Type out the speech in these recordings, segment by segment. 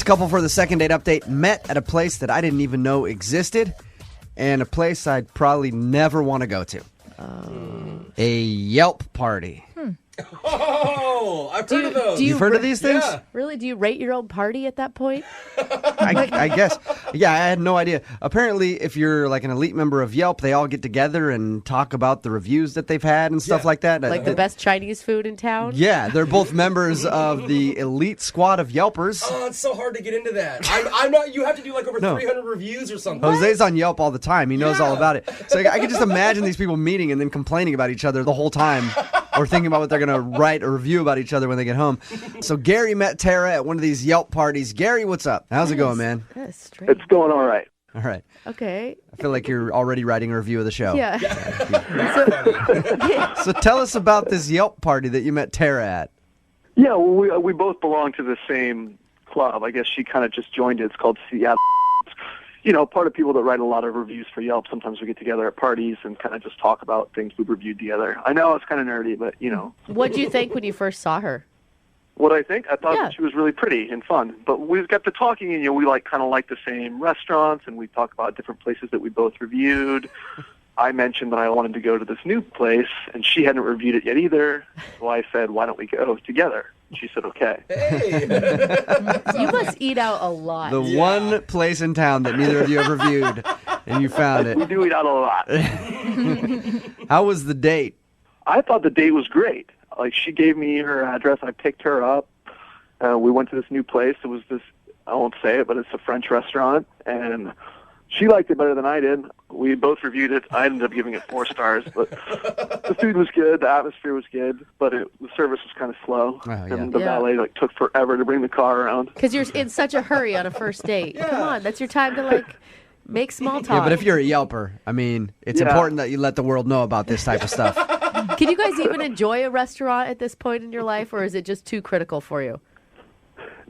couple for the second date update met at a place that I didn't even know existed and a place I'd probably never want to go to. A Yelp party. Oh, I've heard of those. You've heard of these things? Yeah. Really? Do you rate your own party at that point? I guess. Yeah, I had no idea. Apparently, if you're like an elite member of Yelp, they all get together and talk about the reviews that they've had and stuff like that. Like the best Chinese food in town? Yeah, they're both members of the elite squad of Yelpers. Oh, it's so hard to get into that. I'm not. You have to do like over 300 reviews or something. Jose's on Yelp all the time. He knows all about it. So I can just imagine these people meeting and then complaining about each other the whole time or thinking about what they're going to write or review about each other when they get home. So Gary met Tara at one of these Yelp parties. Gary, what's up? How's it going, man? That's strange. It's going all right. All right. Okay. I feel like you're already writing a review of the show. Yeah. So tell us about this Yelp party that you met Tara at. Yeah, well, we both belong to the same club. I guess she kind of just joined it. It's called Seattle. You know, part of people that write a lot of reviews for Yelp, sometimes we get together at parties and kind of just talk about things we've reviewed together. I know it's kind of nerdy, but, you know. What did you think when you first saw her? What I think? I thought that she was really pretty and fun. But we got to talking, and, you know, we kind of like the same restaurants, and we talk about different places that we both reviewed. I mentioned that I wanted to go to this new place, and she hadn't reviewed it yet either. So I said, why don't we go together? She said, okay. Hey. You must eat out a lot. The one place in town that neither of you have reviewed, and you found it. We do eat out a lot. How was the date? I thought the date was great. Like, she gave me her address. I picked her up. We went to this new place. It was this, I won't say it, but it's a French restaurant. And she liked it better than I did. We both reviewed it. I ended up giving it 4 stars. But the food was good. The atmosphere was good. But the service was kind of slow. Oh, yeah. And the valet took forever to bring the car around. Because you're in such a hurry on a first date. Come on, that's your time to, make small talk. Yeah, but if you're a Yelper, I mean, it's important that you let the world know about this type of stuff. Can you guys even enjoy a restaurant at this point in your life, or is it just too critical for you?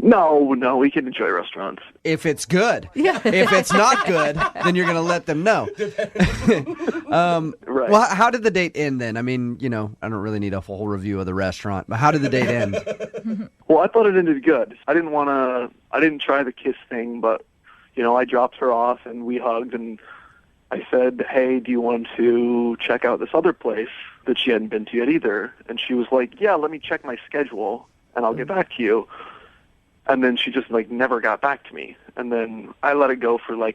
No, we can enjoy restaurants. If it's good. Yeah. If it's not good, then you're going to let them know. Right. Well, how did the date end then? I mean, you know, I don't really need a full review of the restaurant, but how did the date end? Well, I thought it ended good. I didn't try the kiss thing, but, you know, I dropped her off and we hugged and I said, hey, do you want to check out this other place that she hadn't been to yet either? And she was like, yeah, let me check my schedule and I'll get back to you. And then she just, never got back to me. And then I let it go for, 3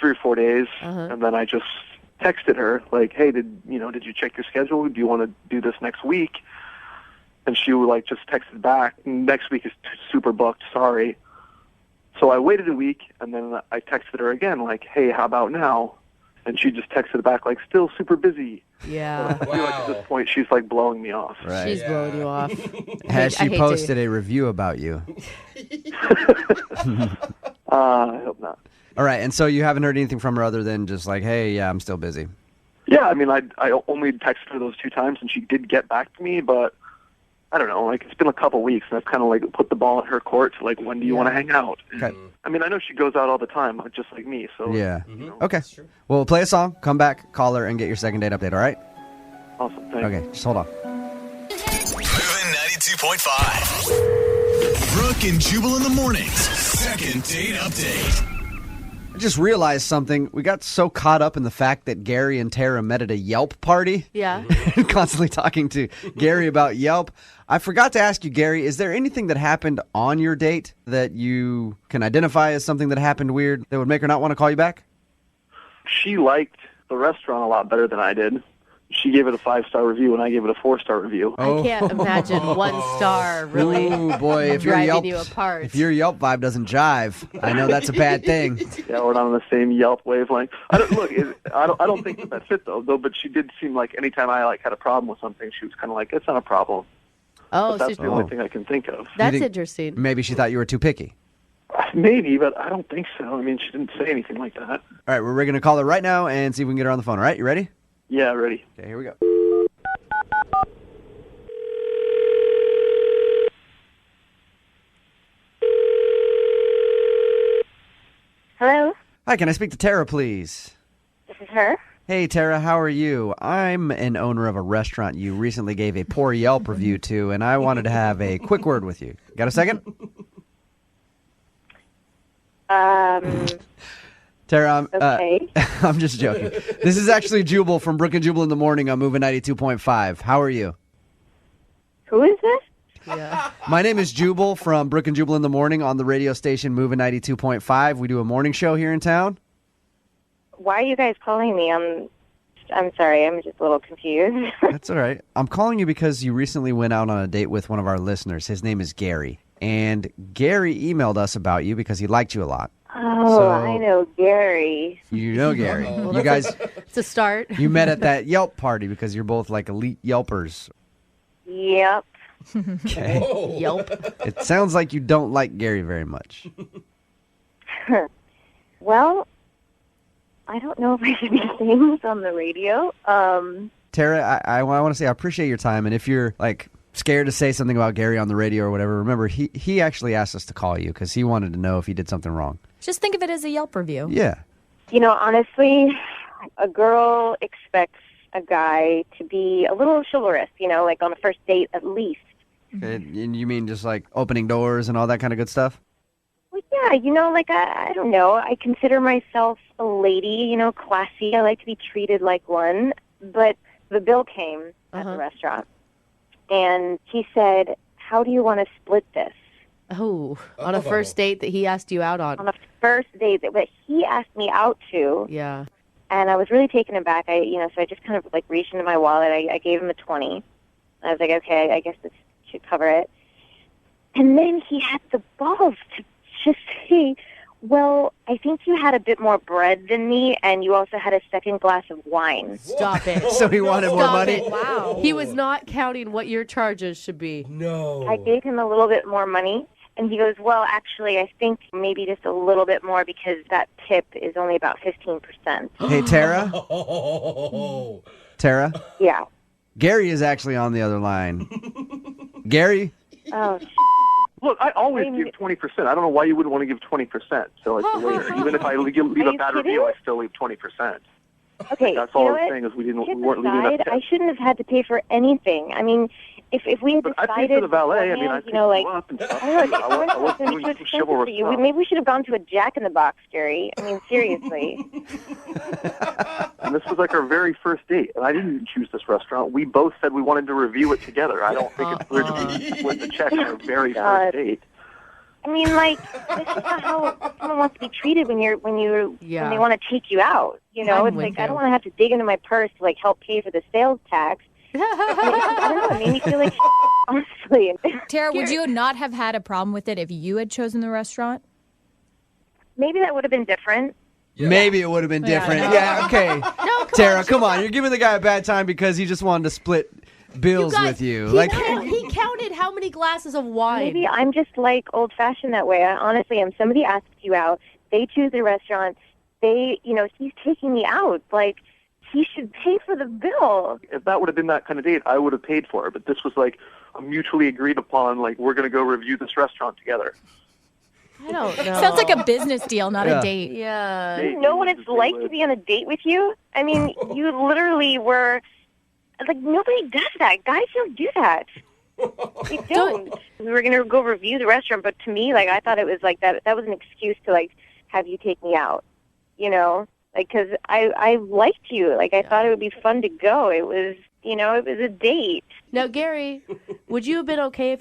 or 4 days. And then I just texted her, hey, did you check your schedule? Do you want to do this next week? And she would, just texted back, next week is super booked, sorry. So I waited a week, and then I texted her again, hey, how about now? And she just texted back, still super busy. Yeah. I feel like at this point, she's, blowing me off. Right. She's blowing you off. Has she posted a review about you? I hope not. All right, and so you haven't heard anything from her other than just hey, yeah, I'm still busy. Yeah, I mean, I only texted her those 2 times, and she did get back to me, but I don't know, it's been a couple weeks, and I've kind of put the ball in her court to when do you want to hang out? Okay. I mean, I know she goes out all the time, just like me, so. Yeah. Okay. Well, we'll play a song, come back, call her, and get your second date update, all right? Awesome, thanks. Okay, just hold on. Moving 92.5. Brooke and Jubal in the mornings. Second date update. I just realized something. We got so caught up in the fact that Gary and Tara met at a Yelp party. Yeah. Constantly talking to Gary about Yelp. I forgot to ask you, Gary, is there anything that happened on your date that you can identify as something that happened weird that would make her not want to call you back? She liked the restaurant a lot better than I did. She gave it a 5-star review, and I gave it a 4-star review. I can't imagine 1 star really boy, if your driving Yelp, you apart. if your Yelp vibe doesn't jive, I know that's a bad thing. Yeah, we're not on the same Yelp wavelength. I don't think that fit though. But she did seem like anytime I had a problem with something, she was kind of it's not a problem. Oh, But that's the only thing I can think of. that's think- interesting. Maybe she thought you were too picky. Maybe, but I don't think so. I mean, she didn't say anything like that. All right, we're going to call her right now and see if we can get her on the phone. All right, you ready? Yeah, ready. Okay, here we go. Hello, Hi, can I speak to Tara, please? this is her. Hey, Tara, how are you? I'm an owner of a restaurant you recently gave a poor Yelp review to, and I wanted to have a quick word with you. Got a second? Tara, Okay. I'm just joking. This is actually Jubal from Brooke and Jubal in the morning on Moving 92.5. How are you? Who is this? Yeah. My name is Jubal from Brooke and Jubal in the morning on the radio station Moving 92.5. We do a morning show here in town. Why are you guys calling me? I'm sorry. I'm just a little confused. That's all right. I'm calling you because you recently went out on a date with one of our listeners. His name is Gary. And Gary emailed us about you because he liked you a lot. Oh, So- I know Gary. You know Gary. You guys, It's a start. you met at that Yelp party because you're both like elite Yelpers. Yep. Okay. Whoa. Yelp. It sounds like you don't like Gary very much. Well, I don't know if I should be saying this on the radio. Tara, I want to say I appreciate your time. And if you're like scared to say something about Gary on the radio or whatever, remember, he actually asked us to call you because he wanted to know if he did something wrong. Just think of it as a Yelp review. Yeah. You know, honestly, a girl expects a guy to be a little chivalrous, you know, like on a first date at least. And you mean just like opening doors and all that kind of good stuff? Well, yeah, you know, like, I don't know. I consider myself a lady, you know, classy. I like to be treated like one. But the bill came at the restaurant, and he said, how do you want to split this? Oh, on a first date that he asked you out on. On a first date that he asked me out to, Yeah. and I was really taken aback. So I just kind of, like, reached into my wallet. I gave him a 20. I was like, okay, I guess this should cover it. And then he had the balls to just say, well, I think you had a bit more bread than me, and you also had a second glass of wine. Stop it. So he wanted more Stop money? it. Wow. He was not counting what your charges should be. No. I gave him a little bit more money, and he goes, well, actually, I think maybe just a little bit more because that tip is only about 15%. Hey, Tara? Oh. Tara? Yeah. Gary is actually on the other line. Gary? Oh, Look, I always Wait, give 20%. I don't know why you wouldn't want to give 20% to like the waiter. Even if I leave a you bad kidding? review, I still leave 20%. okay. That's you all know I'm what? saying is we Tip weren't leaving aside, that I tip. shouldn't have had to pay for anything. I mean, if we had But I decided paid for the valet. I mean, I beforehand, picked you know, like, you up and stuff. I don't know, I was it's doing too some expensive chivalrous for you. stuff. Maybe we should have gone to a Jack in the Box, Gary. I mean, seriously. And this was like our very first date, and I didn't choose this restaurant. We both said we wanted to review it together. I don't think it's weird to split the check on our very God. first date. I mean, like, this is not how someone wants to be treated when Yeah. they want to take you out. You know, I'm it's with like I you. don't want to have to dig into my purse to like help pay for the sales tax. I don't know. It made me feel like honestly. Tara, would you not have had a problem with it if you had chosen the restaurant? Maybe that would have been different. Maybe it would have been different. no. Yeah, okay. No, Tara, come on. You're giving the guy a bad time because he just wanted to split bills guys, with you. He counted how many glasses of wine. Maybe I'm just like old-fashioned that way. I honestly am. Somebody asks you out. They choose the restaurant. He's taking me out. Like, he should pay for the bill. If that would have been that kind of date, I would have paid for it. But this was like a mutually agreed upon, like, we're going to go review this restaurant together. I don't know. Sounds like a business deal, not Yeah. a date. Yeah. Do you know what it's like to be on a date with you? I mean, you literally were like, nobody does that. Guys don't do that. They don't. We were gonna go review the restaurant, but to me, like, I thought it was like that was an excuse to like have you take me out. You know, like, because I liked you. Like, I thought it would be fun to go. It was, it was a date. Now, Gary, would you have been okay if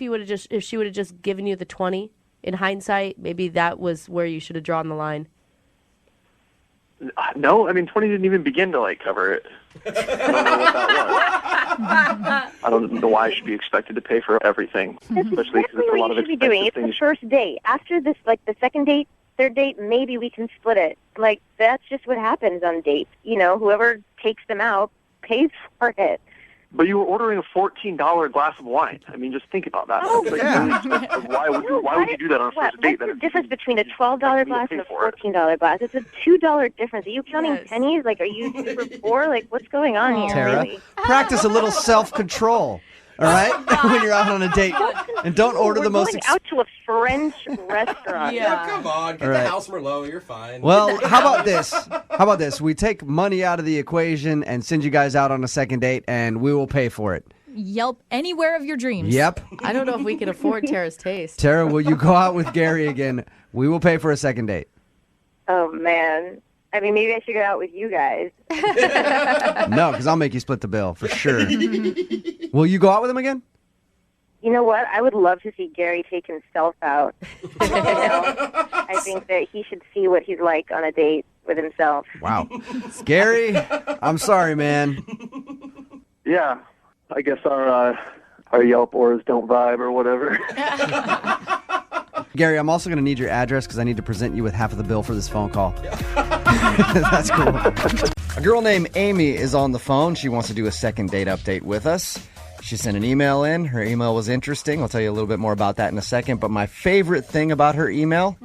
she would have just given you the 20? In hindsight, maybe that was where you should have drawn the line. No, I mean, 20 didn't even begin to, like, cover it. I don't know what that was. I don't know why I should be expected to pay for everything, That's especially because exactly it's a what lot you of should be doing. expensive It's things. the first date. After this, like, the second date, third date, maybe we can split it. Like, that's just what happens on dates. Whoever takes them out pays for it. But you were ordering a $14 glass of wine. I mean, just think about that. Oh, It's like, yeah. really expensive. Why would you do that on a first date? What's Then the difference between a $12 like, glass pay and a for it. $14 glass? It's a $2 difference. Are you counting Yes. pennies? Like, are you super poor? Like, what's going on here? Tara, Really? practice a little self-control, all right? When you're out on a date. And don't order We're the most... going out to a French restaurant. Yeah, come on. Get All right. the house Merlot. You're fine. Well, how about this? How about this? We take money out of the equation and send you guys out on a second date, and we will pay for it. Yelp anywhere of your dreams. Yep. I don't know if we can afford Tara's taste. Tara, will you go out with Gary again? We will pay for a second date. Oh, man. I mean, maybe I should go out with you guys. No, because I'll make you split the bill for sure. Will you go out with him again? You know what? I would love to see Gary take himself out. I think that he should see what he's like on a date with himself. Wow. Gary, I'm sorry, man. Yeah, I guess our Yelp ors don't vibe or whatever. Gary, I'm also going to need your address because I need to present you with half of the bill for this phone call. That's cool. A girl named Amy is on the phone. She wants to do a second date update with us. She sent an email in. Her email was interesting. I'll tell you a little bit more about that in a second. But my favorite thing about her email,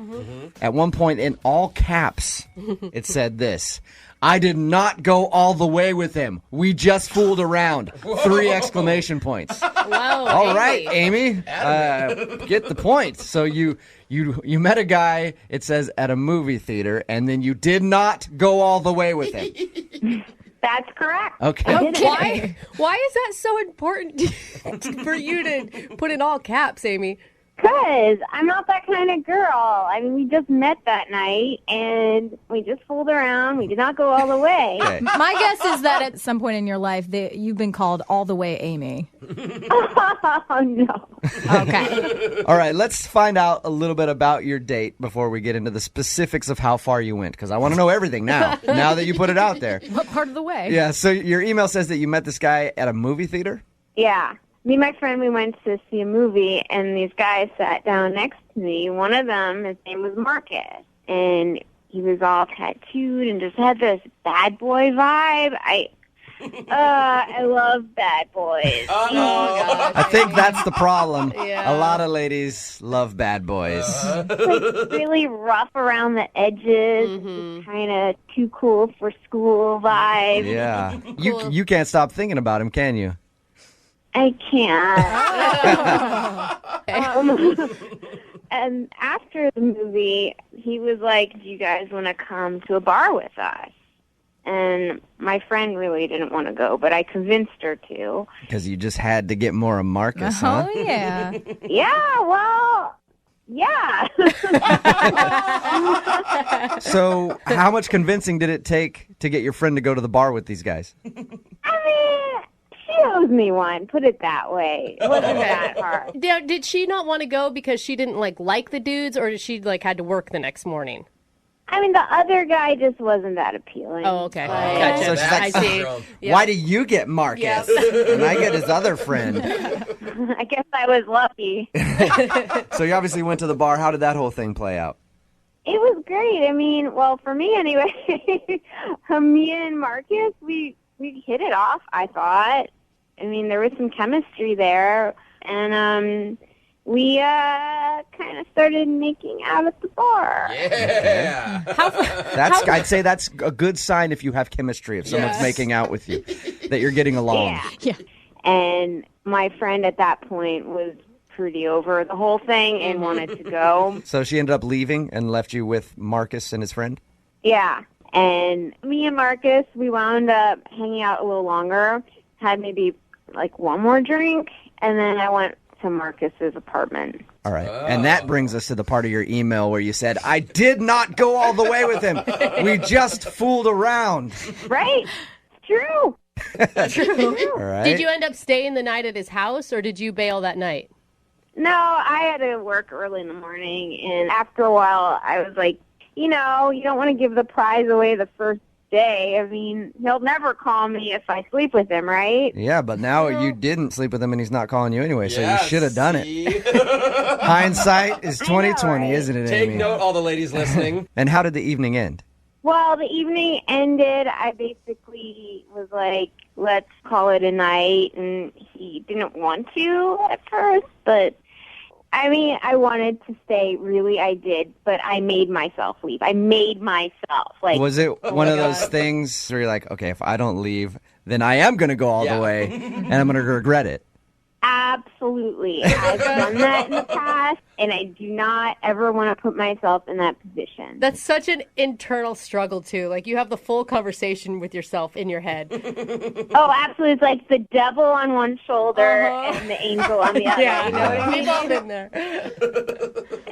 at one point in all caps, it said this: I did not go all the way with him. We just fooled around. 3 exclamation points. Wow. All right, Amy. Get the point. So you met a guy, it says, at a movie theater, and then you did not go all the way with him. That's correct. Okay. Why is that so important for you to put in all caps, Amy? Because I'm not that kind of girl. I mean, we just met that night, and we just fooled around. We did not go all the way. Okay. My guess is that at some point in your life, you've been called all the way Amy. Oh, no. Okay. All right, let's find out a little bit about your date before we get into the specifics of how far you went, because I want to know everything now that you put it out there. What part of the way? Yeah, so your email says that you met this guy at a movie theater? Yeah. Me and my friend, we went to see a movie, and these guys sat down next to me. One of them, his name was Marcus, and he was all tattooed and just had this bad boy vibe. I love bad boys. Oh, gosh. I think that's the problem. Yeah. A lot of ladies love bad boys. Like really rough around the edges, kind of too cool for school vibe. Yeah. You can't stop thinking about him, can you? I can't. And after the movie, he was like, do you guys want to come to a bar with us? And my friend really didn't want to go, but I convinced her to. Because you just had to get more of Marcus, huh? Oh, yeah. Yeah, well, yeah. So how much convincing did it take to get your friend to go to the bar with these guys? I mean, she owes me one, put it that way. It wasn't that hard. Did she not want to go because she didn't like the dudes, or did she had to work the next morning? I mean, the other guy just wasn't that appealing. Oh, okay. Gotcha. So she's like, I see. Yep. Why do you get Marcus? And I get his other friend. I guess I was lucky. So you obviously went to the bar. How did that whole thing play out? It was great. I mean, well, for me anyway, me and Marcus, we hit it off, I thought. I mean, there was some chemistry there. And we kind of started making out at the bar. Yeah. I'd say that's a good sign if you have chemistry, if someone's making out with you, that you're getting along. Yeah. And my friend at that point was pretty over the whole thing and wanted to go. So she ended up leaving and left you with Marcus and his friend? Yeah. And me and Marcus, we wound up hanging out a little longer, had maybe one more drink, and then I went to Marcus's apartment. All right. And that brings us to the part of your email where you said, I did not go all the way with him. We just fooled around. Right? It's true. True. All right. Did you end up staying the night at his house, or did you bail that night? No, I had to work early in the morning, and after a while, I was like, you don't want to give the prize away the first day. I mean, he'll never call me if I sleep with him, right? Yeah, but now you didn't sleep with him and he's not calling you anyway, so you should have done it. it. Hindsight is 20/20, right? isn't it, Take Amy? note, all the ladies listening. And how did the evening end? Well, the evening ended. I basically was like, let's call it a night, and he didn't want to at first, but I mean, I wanted to stay, really, I did, but I made myself leave. I made myself. Was it one of those things where you're like, okay, if I don't leave, then I am going to go all the way, and I'm going to regret it? Absolutely. I've done that in the past, and I do not ever want to put myself in that position. That's such an internal struggle, too. Like, you have the full conversation with yourself in your head. Oh, absolutely. It's like the devil on one shoulder and the angel on the other. Yeah, I know. We've all been there.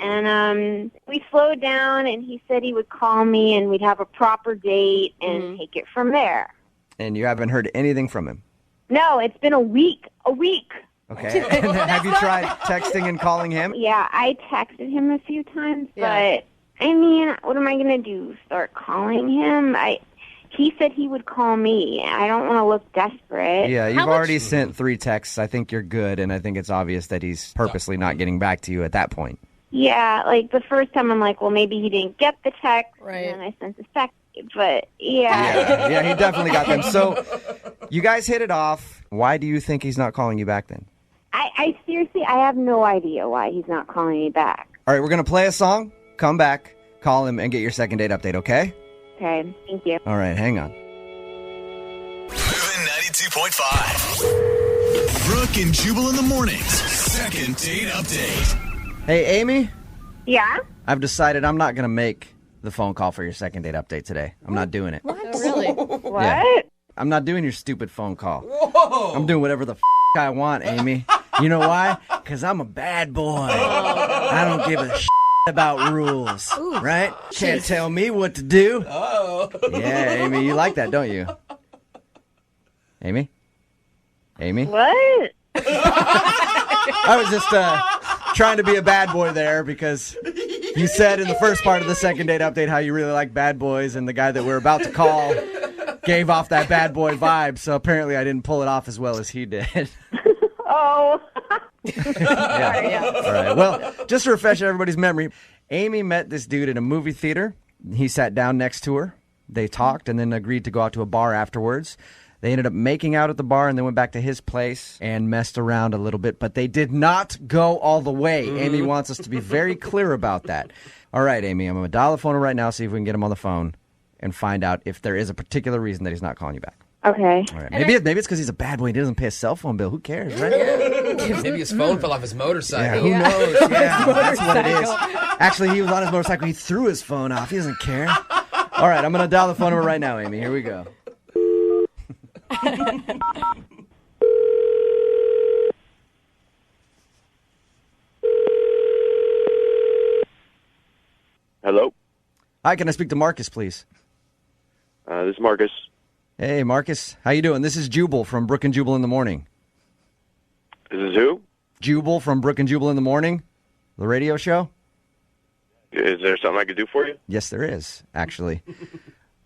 And we slowed down, and he said he would call me, and we'd have a proper date and take it from there. And you haven't heard anything from him? No, it's been a week. A week. Okay. And have you tried texting and calling him? Yeah, I texted him a few times, but I mean, what am I going to do? Start calling him? He said he would call me. I don't want to look desperate. Yeah, you've already sent 3 texts. I think you're good, and I think it's obvious that he's purposely not getting back to you at that point. Yeah, like the first time I'm like, well, maybe he didn't get the text, and then I sent the second. But Yeah, he definitely got them. So you guys hit it off. Why do you think he's not calling you back then? I seriously, I have no idea why he's not calling me back. All right, we're going to play a song, come back, call him, and get your second date update, okay? Okay, thank you. All right, hang on. Moving 92.5. Brooke and Jubal in the mornings. Second date update. Hey, Amy? Yeah? I've decided I'm not going to make the phone call for your second date update today. I'm not doing it. What? Really? What? Yeah. I'm not doing your stupid phone call. Whoa. I'm doing whatever the I want, Amy. You know why? Because I'm a bad boy. I don't give a about rules, right? Can't tell me what to do. Oh. Yeah, Amy, you like that, don't you? Amy? Amy? What? I was just trying to be a bad boy there because you said in the first part of the second date update how you really like bad boys, and the guy that we're about to call gave off that bad boy vibe, so apparently I didn't pull it off as well as he did. Oh. Yeah. All right. Well, just to refresh everybody's memory, Amy met this dude in a movie theater. He sat down next to her. They talked and then agreed to go out to a bar afterwards. They ended up making out at the bar and then went back to his place and messed around a little bit, but they did not go all the way. Amy wants us to be very clear about that. All right, Amy, I'm going to dial the phone right now, see if we can get him on the phone and find out if there is a particular reason that he's not calling you back. Okay. All right. Maybe it's because he's a bad boy and he doesn't pay a cell phone bill. Who cares, right? Maybe his phone fell off his motorcycle. Yeah, who knows? Yeah, that's what it is. Actually, he was on his motorcycle. He threw his phone off. He doesn't care. All right, I'm going to dial the phone number right now, Amy. Here we go. Hello? Hi, can I speak to Marcus, please? This is Marcus. Hey, Marcus. How you doing? This is Jubal from Brooke and Jubal in the Morning. This is who? Jubal from Brooke and Jubal in the Morning, the radio show. Is there something I could do for you? Yes, there is, actually.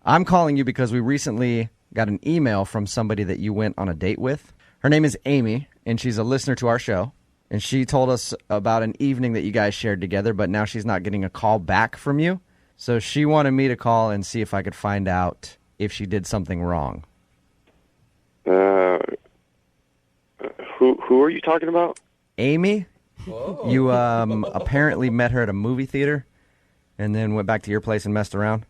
I'm calling you because we recently got an email from somebody that you went on a date with. Her name is Amy, and she's a listener to our show. And she told us about an evening that you guys shared together, but now she's not getting a call back from you. So she wanted me to call and see if I could find out if she did something wrong. Who are you talking about? Amy? Whoa. You apparently met her at a movie theater and then went back to your place and messed around?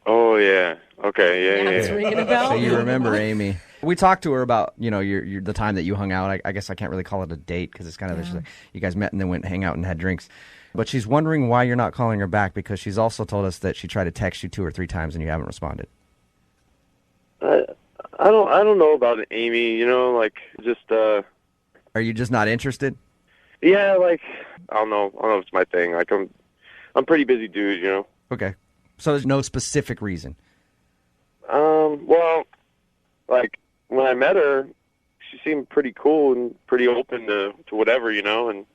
Oh, yeah. Okay, yeah. It's ringing a bell. So you remember Amy. We talked to her about, your the time that you hung out. I guess I can't really call it a date because it's kind of just like you guys met and then went hang out and had drinks. But she's wondering why you're not calling her back because she's also told us that she tried to text you 2 or 3 times and you haven't responded. I don't know about Amy, just Are you just not interested? yeah, I don't know if it's my thing. I'm pretty busy dude, Okay. So there's no specific reason. Well, when I met her, she seemed pretty cool and pretty open to whatever, and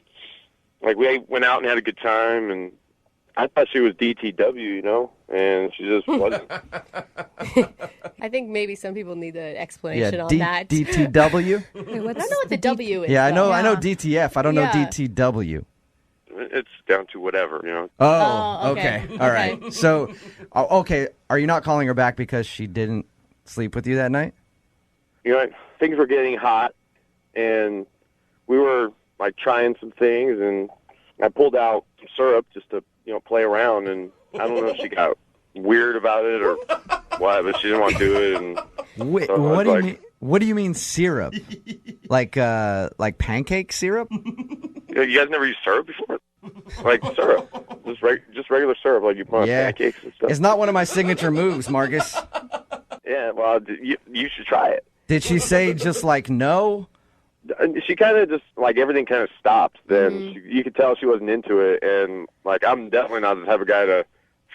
we went out and had a good time, and I thought she was DTW, and she just wasn't. I think maybe some people need an explanation on that. DTW? I don't know what the W is. Yeah, I know though. DTF. I don't know DTW. It's down to whatever, Oh, okay. All right. So, okay, are you not calling her back because she didn't sleep with you that night? Things were getting hot, and we were trying some things, and I pulled out some syrup just to play around, and I don't know if she got weird about it or what, but she didn't want to do it. And Wait, so what do you mean? What do you mean syrup? like pancake syrup? You guys never used syrup before? Like syrup, just regular syrup, like you put on pancakes and stuff. It's not one of my signature moves, Marcus. Yeah, well, you should try it. Did she say just like no? She kind of just like everything kind of stopped. Then you could tell she wasn't into it, and like I'm definitely not the type of guy to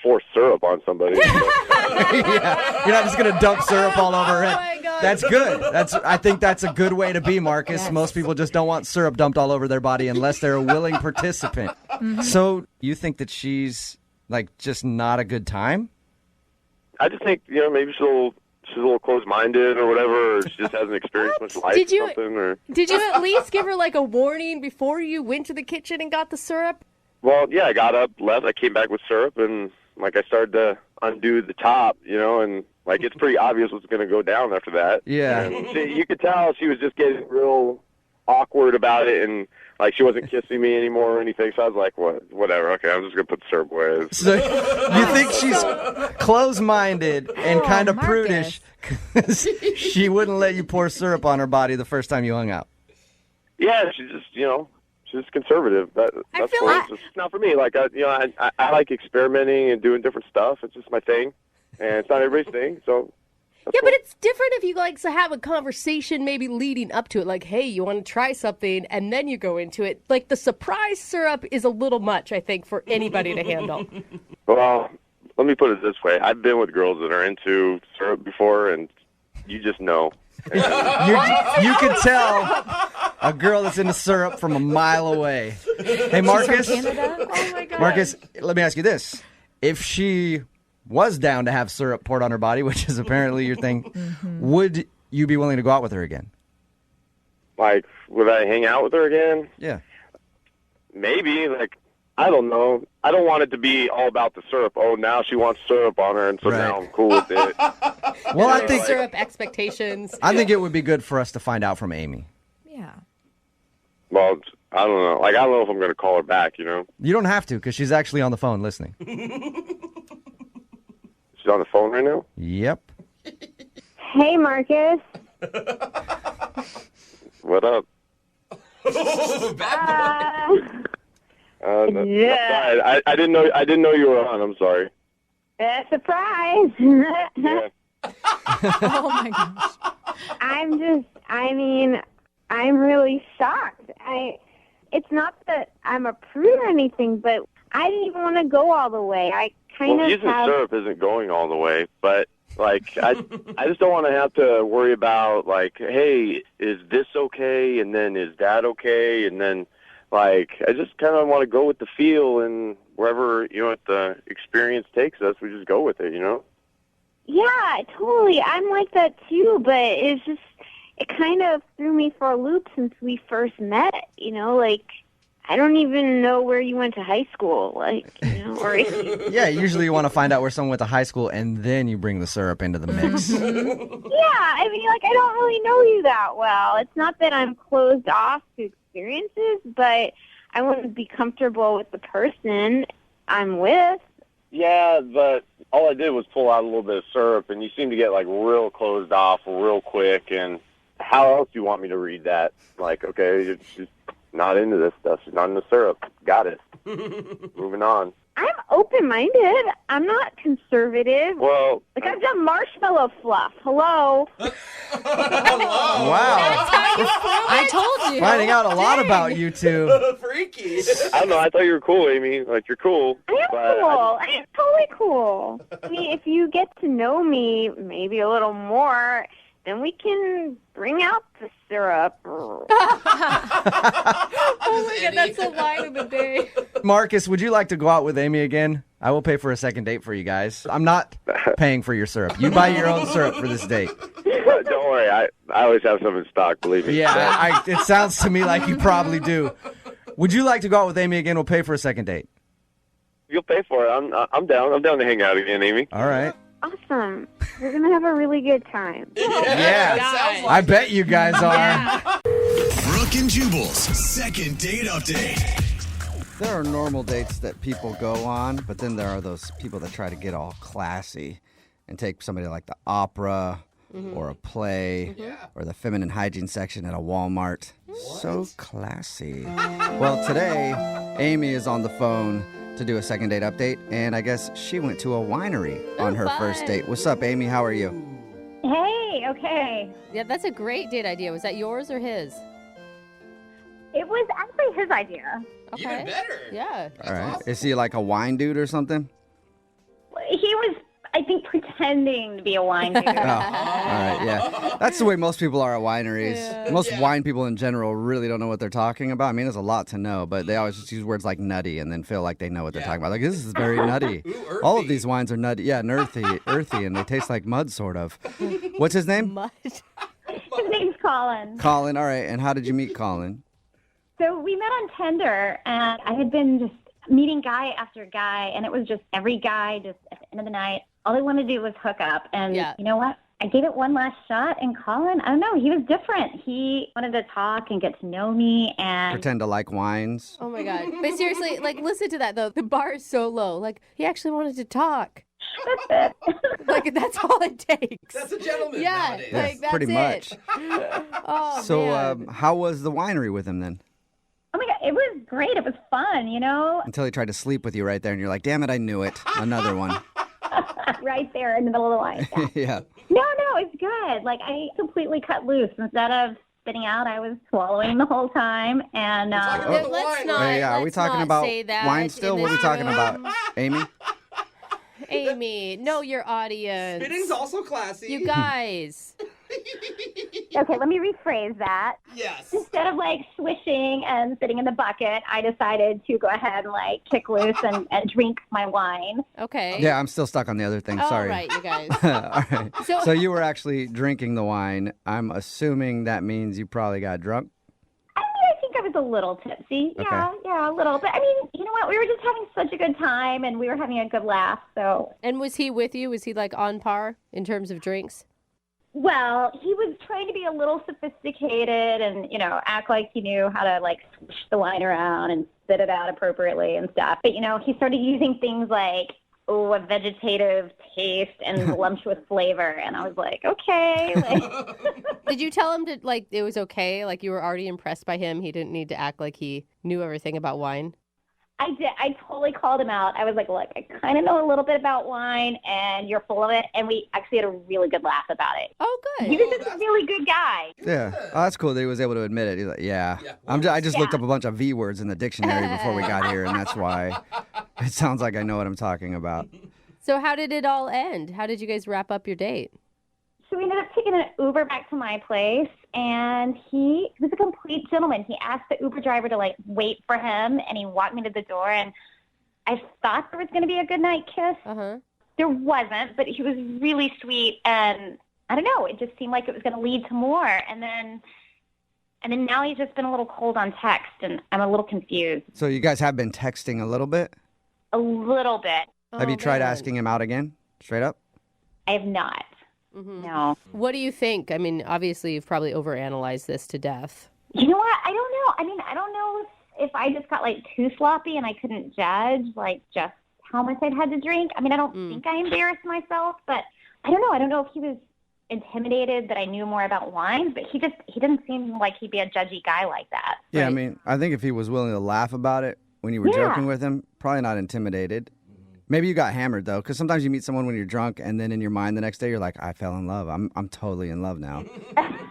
force syrup on somebody. Yeah, you're not just gonna dump syrup all over her head. That's good. I think that's a good way to be, Marcus. Yes. Most people just don't want syrup dumped all over their body unless they're a willing participant. Mm-hmm. So you think that she's like just not a good time? I just think maybe she's a little closed-minded or whatever, or she just hasn't experienced much life or something. Or... Did you at least give her like a warning before you went to the kitchen and got the syrup? Well, yeah, I got up, left, I came back with syrup, and like I started to undo the top, and like it's pretty obvious what's going to go down after that. Yeah. And you could tell she was just getting real awkward about it, and like she wasn't kissing me anymore or anything. So I was like, whatever. Okay, I'm just going to put the syrup away. So you think she's closed-minded and kind of prudish because she wouldn't let you pour syrup on her body the first time you hung out? Yeah, she's just, she's conservative. That's it's just not for me. Like, I like experimenting and doing different stuff. It's just my thing, and it's not everybody's thing. So, yeah, but it's different if you like to have a conversation maybe leading up to it. Like, hey, you want to try something, and then you go into it. Like the surprise syrup is a little much, I think, for anybody to handle. Well, let me put it this way: I've been with girls that are into syrup before, and you just know. You can tell a girl that's into syrup from a mile away. Hey, Marcus. She's from Canada? Oh my God. Marcus, let me ask you this. If she was down to have syrup poured on her body, which is apparently your thing, would you be willing to go out with her again? Like, would I hang out with her again? Yeah. Maybe. Like, I don't know. I don't want it to be all about the syrup. Oh, now she wants syrup on her, and so now I'm cool with it. Well, I think syrup expectations. I think it would be good for us to find out from Amy. Yeah. Well, I don't know. Like, I don't know if I'm going to call her back, You don't have to, because she's actually on the phone listening. She's on the phone right now? Yep. Hey, Marcus. What up? Yeah. I didn't know you were on. I'm sorry. Surprise. Yeah. Oh my gosh. I'm really shocked. It's not that I'm a prude or anything, but I didn't even want to go all the way. Using syrup isn't going all the way, but like I just don't want to have to worry about like, hey, is this okay? And then is that okay? And then like I just kind of want to go with the feel, and wherever the experience takes us, we just go with it, Yeah, totally. I'm like that too, but it kind of threw me for a loop since we first met. Like I don't even know where you went to high school, or yeah. Usually you want to find out where someone went to high school, and then you bring the syrup into the mix. Yeah, I don't really know you that well. It's not that I'm closed off to experiences, but I want to be comfortable with the person I'm with. Yeah, but all I did was pull out a little bit of syrup, and you seem to get like real closed off real quick. And how else do you want me to read that? Like, okay, she's not into this stuff. She's not into syrup. Got it. Moving on. I'm open-minded. I'm not conservative. Well, I've done marshmallow fluff. Hello. Wow. I told you. Finding out a lot about you two. Freaky. I don't know. I thought you were cool, Amy. Like, you're cool. I am cool. I am totally cool. If you get to know me maybe a little more, then we can bring out the syrup. Oh my God, that's the line of the day. Marcus, would you like to go out with Amy again? I will pay for a second date for you guys. I'm not paying for your syrup. You buy your own syrup for this date. Don't worry. I always have some in stock, believe me. Yeah, it sounds to me like you probably do. Would you like to go out with Amy again? We'll pay for a second date. You'll pay for it. I'm down. I'm down to hang out again, Amy. All right. Awesome. We're going to have a really good time. Yeah. I bet you guys are. Yeah. Brooke and Jubal's second date update. There are normal dates that people go on, but then there are those people that try to get all classy and take somebody like the opera or a play or the feminine hygiene section at a Walmart. So classy. Well, today, Amy is on the phone to do a second date update, and I guess she went to a winery on her first date. What's up, Amy? How are you? Hey, okay. Yeah, that's a great date idea. Was that yours or his? It was actually his idea. Okay. Even better. Yeah. All right. awesome. Is he like a wine dude or something? He was, I think, pretending to be a wine dude. Oh, all right, yeah. That's the way most people are at wineries. Yeah. Most wine people in general really don't know what they're talking about. I mean, there's a lot to know, but they always just use words like nutty and then feel like they know what they're talking about. Like, this is very nutty. Ooh, All of earthy. these wines are nutty. Yeah, and earthy, and they taste like mud, sort of. What's his name? Mud. His name's Colin. Colin. All right, and how did you meet Colin? So we met on Tinder, and I had been just meeting guy after guy, and it was just every guy just at the end of the night, all they wanted to do was hook up. And you know what? I gave it one last shot, and Colin, I don't know, he was different. He wanted to talk and get to know me and Pretend to like wines. Oh my God. But seriously, like, listen to that though. The bar is so low. Like, he actually wanted to talk. that's it. Like, that's all it takes. That's a gentleman Yeah, nowadays. like, that's Pretty it. much. Oh, So, man. how was the winery with him then? Oh my God, it was great. It was fun, you know, Until he tried to sleep with you right there, and you're like, damn it, I knew it. Another one. right there in the middle of the wine. Yeah. Yeah. No, it's good. Like, I completely cut loose. Instead of spitting out, I was swallowing the whole time. And talking about the Let's wine. not. Hey, are we let's talking not about say that wine still? in What are we this talking room. about? Amy? Amy, know your audience. Spitting's also classy. You guys. okay, let me rephrase that. Yes. Instead of like swishing and sitting in the bucket, I decided to go ahead and like kick loose and drink my wine. Okay. Yeah, I'm still stuck on the other thing. All Sorry. right, you guys. All right. So- So you were actually drinking the wine. I'm assuming that means you probably got drunk. I think I was a little tipsy. Yeah, a little. But I mean, you know what? We were just having such a good time and we were having a good laugh. So, And was he with you? Was he like on par in terms of drinks? well, he was trying to be a little sophisticated and, you know, act like he knew how to like swish the wine around and spit it out appropriately and stuff. But, you know, he started using things like, oh, a vegetative taste and voluptuous flavor. And I was like, okay. Like, Did you tell him to like it was okay? Like you were already impressed by him. He didn't need to act like he knew everything about wine. I did. I totally called him out. I was like, look, I kind of know a little bit about wine and you're full of it. And we actually had a really good laugh about it. Oh, good. He was just a really good guy. Yeah. Oh, that's cool that he was able to admit it. He's like, yeah. Yeah. I just looked up a bunch of V words in the dictionary before we got here, and that's why it sounds like I know what I'm talking about. So how did it all end? How did you guys wrap up your date? So we ended up taking an Uber back to my place, and he was a complete gentleman. He asked the Uber driver to, like, wait for him, and he walked me to the door, and I thought there was going to be a goodnight kiss. Uh-huh. There wasn't, but he was really sweet, and I don't know, it just seemed like it was going to lead to more. And then now he's just been a little cold on text, and I'm a little confused. So you guys have been texting a little bit? A little bit. Have you Oh, tried man. asking him out again? Straight up? I have not. Mm-hmm. No. What do you think? I mean, obviously you've probably overanalyzed this to death. You know what? I don't know. I mean, I don't know if I just got like too sloppy and I couldn't judge like just how much I'd had to drink. I mean, I don't think I embarrassed myself, but I don't know. I don't know if he was intimidated that I knew more about wines, but he didn't seem like he'd be a judgy guy like that. Yeah, I Right. mean, I think if he was willing to laugh about it when you were Yeah. joking with him, probably not intimidated. Maybe you got hammered, though, because sometimes you meet someone when you're drunk, and then in your mind the next day, you're like, I fell in love. I'm totally in love now.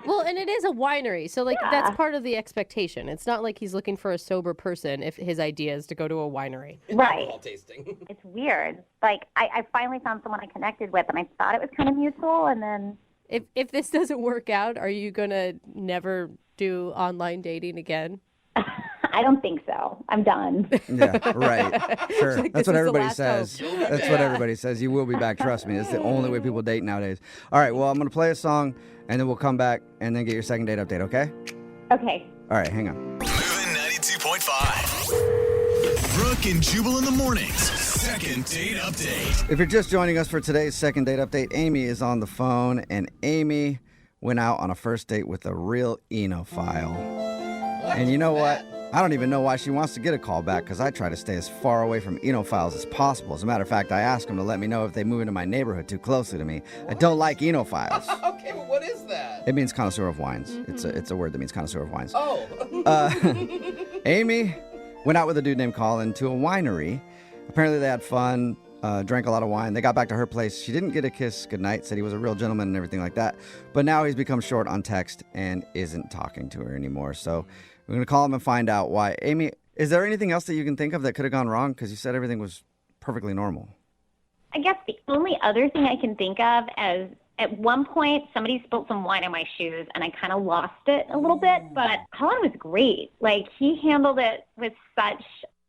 Well, and it is a winery, so like that's part of the expectation. It's not like he's looking for a sober person if his idea is to go to a winery. Right. Alcohol tasting. It's weird. Like I finally found someone I connected with and I thought it was kind of mutual and then If this doesn't work out, are you gonna never do online dating again? I don't think so. I'm done. Yeah, right. Sure. Like, That's this what is the everybody last says. hope. That's what everybody says. You will be back. Trust me. It's the only way people date nowadays. All right. Well, I'm going to play a song, and then we'll come back and then get your second date update, okay? Okay. All right. Hang on. Moving 92.5. Brooke and Jubal in the mornings. Second date update. If you're just joining us for today's second date update, Amy is on the phone, and Amy went out on a first date with a real enophile. And you know what? I don't even know why she wants to get a call back because I try to stay as far away from enophiles as possible. As a matter of fact, I ask them to let me know if they move into my neighborhood too closely to me. What? I don't like enophiles. Okay, well, what is that? It means connoisseur of wines. Mm-hmm. It's a word that means connoisseur of wines. Oh. Amy went out with a dude named Colin to a winery. Apparently they had fun, drank a lot of wine. They got back to her place. She didn't get a kiss goodnight, said he was a real gentleman and everything like that. But now he's become short on text and isn't talking to her anymore. So we're going to call him and find out why. Amy, is there anything else that you can think of that could have gone wrong? Because you said everything was perfectly normal. I guess the only other thing I can think of is at one point somebody spilled some wine on my shoes and I kind of lost it a little bit, but Colin was great. Like, he handled it with such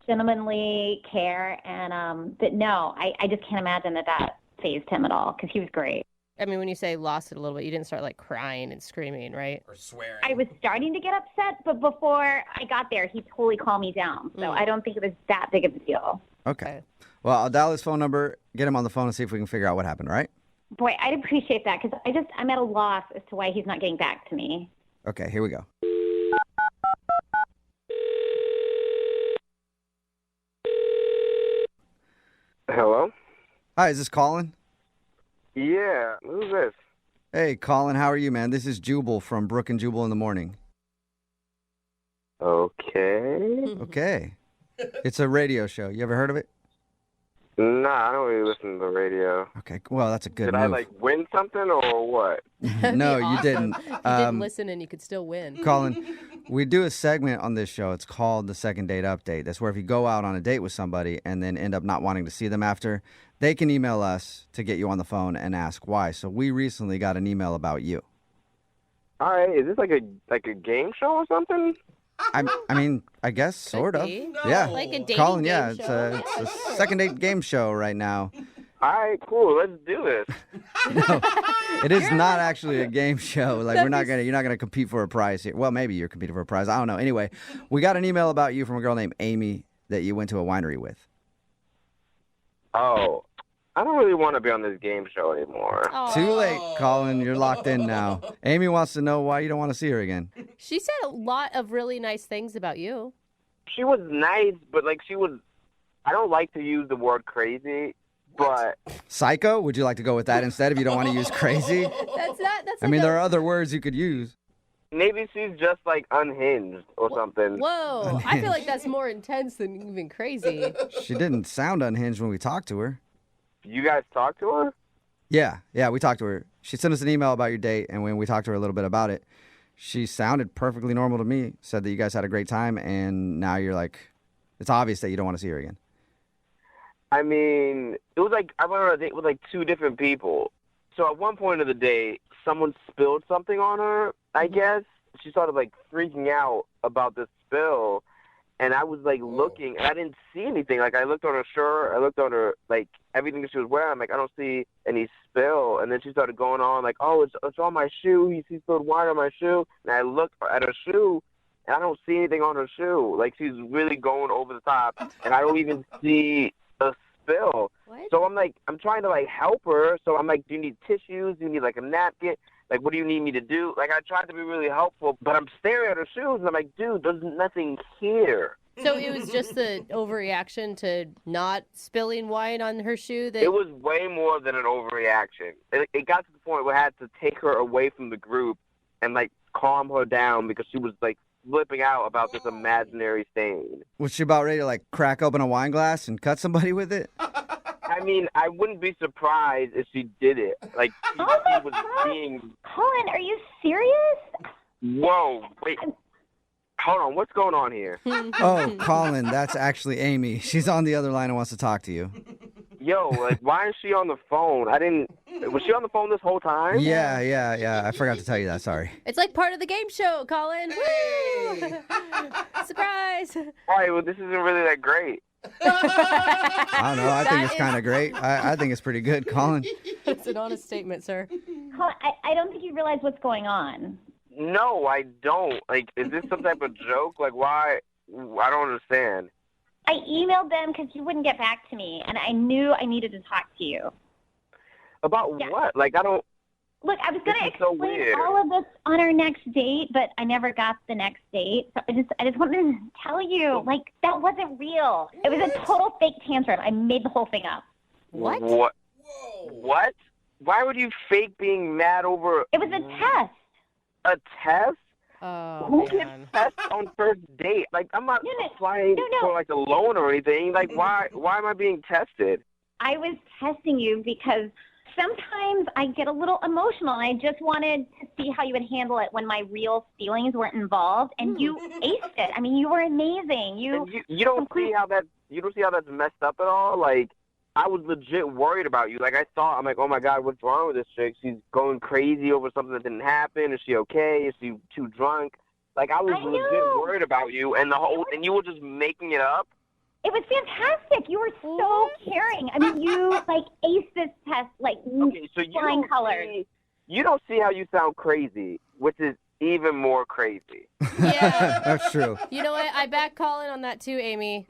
gentlemanly care, and but no, I just can't imagine that fazed him at all because he was great. I mean, when you say lost it a little bit, you didn't start like crying and screaming, right? Or swearing. I was starting to get upset, but before I got there, he totally calmed me down. So I don't think it was that big of a deal. Okay. Well, I'll dial his phone number, get him on the phone, and see if we can figure out what happened, all right? Boy, I'd appreciate that because I'm at a loss as to why he's not getting back to me. Okay, here we go. Hello? Hi, is this Colin? Yeah, who's this? Hey, Colin, how are you, man? This is Jubal from Brooke and Jubal in the morning. Okay. Okay. It's a radio show. You ever heard of it? Nah, I don't really listen to the radio. Okay, well, that's a good Did move. I, like, win something or what? No, you didn't. You didn't listen and you could still win. Colin, we do a segment on this show. It's called the Second Date Update. That's where if you go out on a date with somebody and then end up not wanting to see them after, they can email us to get you on the phone and ask why. So we recently got an email about you. All right, is this like a game show or something? I mean, I guess sort of. be. No. Yeah, Like a dating Colin. game Yeah, show. it's a second date game show right now. All right, cool. Let's do this. No, it is not actually a game show. Like you're not gonna compete for a prize here. Well, maybe you're competing for a prize. I don't know. Anyway, we got an email about you from a girl named Amy that you went to a winery with. Oh, I don't really want to be on this game show anymore. Too late, Colin. You're locked in now. Amy wants to know why you don't want to see her again. She said a lot of really nice things about you. She was nice, but like I don't like to use the word crazy, but Psycho? Would you like to go with that instead if you don't want to use crazy? That's I mean, there are other words you could use. maybe she's just like unhinged or something. Whoa, I feel like that's more intense than even crazy. She didn't sound unhinged when we talked to her. You guys talk to her? Yeah, we talked to her. She sent us an email about your date, and when we talked to her a little bit about it, she sounded perfectly normal to me, said that you guys had a great time, and now you're like, it's obvious that you don't want to see her again. I mean, it was like I went on a date with like two different people. So at one point of the day, someone spilled something on her, I guess. She started like freaking out about this spill. And I was like looking, and I didn't see anything. Like I looked on her shirt, I looked on her, like everything that she was wearing. I'm like, I don't see any spill. And then she started going on like, oh, it's on my shoe. He spilled wine on my shoe. And I looked at her shoe, and I don't see anything on her shoe. Like she's really going over the top, and I don't even see a spill. What? So I'm like, I'm trying to like help her. So I'm like, do you need tissues? Do you need like a napkin? Like, what do you need me to do? Like, I tried to be really helpful, but I'm staring at her shoes, and I'm like, dude, there's nothing here. So it was just the overreaction to not spilling wine on her shoe? It was way more than an overreaction. It got to the point where I had to take her away from the group and, like, calm her down because she was, like, flipping out about this imaginary stain. Was she about ready to, like, crack open a wine glass and cut somebody with it? I mean, I wouldn't be surprised if she did it. Like, she was being... Colin, are you serious? Whoa, wait. Hold on, what's going on here? Oh, Colin, that's actually Amy. She's on the other line and wants to talk to you. Yo, like, why is she on the phone? Was she on the phone this whole time? Yeah. I forgot to tell you that. Sorry. It's like part of the game show, Colin. Woo! Surprise! All right, well, this isn't really that great. I don't know. I think it's kind of great. I think it's pretty good, Colin. It's an honest statement, sir. Colin, I don't think you realize what's going on. No, I don't. Like, is this some type of joke? Like, why? I don't understand. I emailed them because you wouldn't get back to me, and I knew I needed to talk to you. About what? Like, I don't... Look, I was going to This is so explain weird. all of this on our next date, but I never got the next date. So I just wanted to tell you, like, that wasn't real. It was a total fake tantrum. I made the whole thing up. What? What? Whoa. What? Why would you fake being mad over It was a test. a test? Oh, Who man. gets test on first date? Like, I'm not No, no. applying No, no. for like a loan or anything. Like, why am I being tested? I was testing you because sometimes I get a little emotional, and I just wanted to see how you would handle it when my real feelings weren't involved, and you aced it. I mean, you were amazing. And you don't see how that's messed up at all. Like, I was legit worried about you. Like, I'm like, oh my God, what's wrong with this chick? She's going crazy over something that didn't happen. Is she okay? Is she too drunk? Like, I was I legit know. worried about you, and and you were just making it up. It was fantastic. You were so caring. I mean, you like aced this test like Okay, so flying colors. You don't see how you sound crazy, which is even more crazy. Yeah. That's true. You know what? I back Colin on that too, Amy.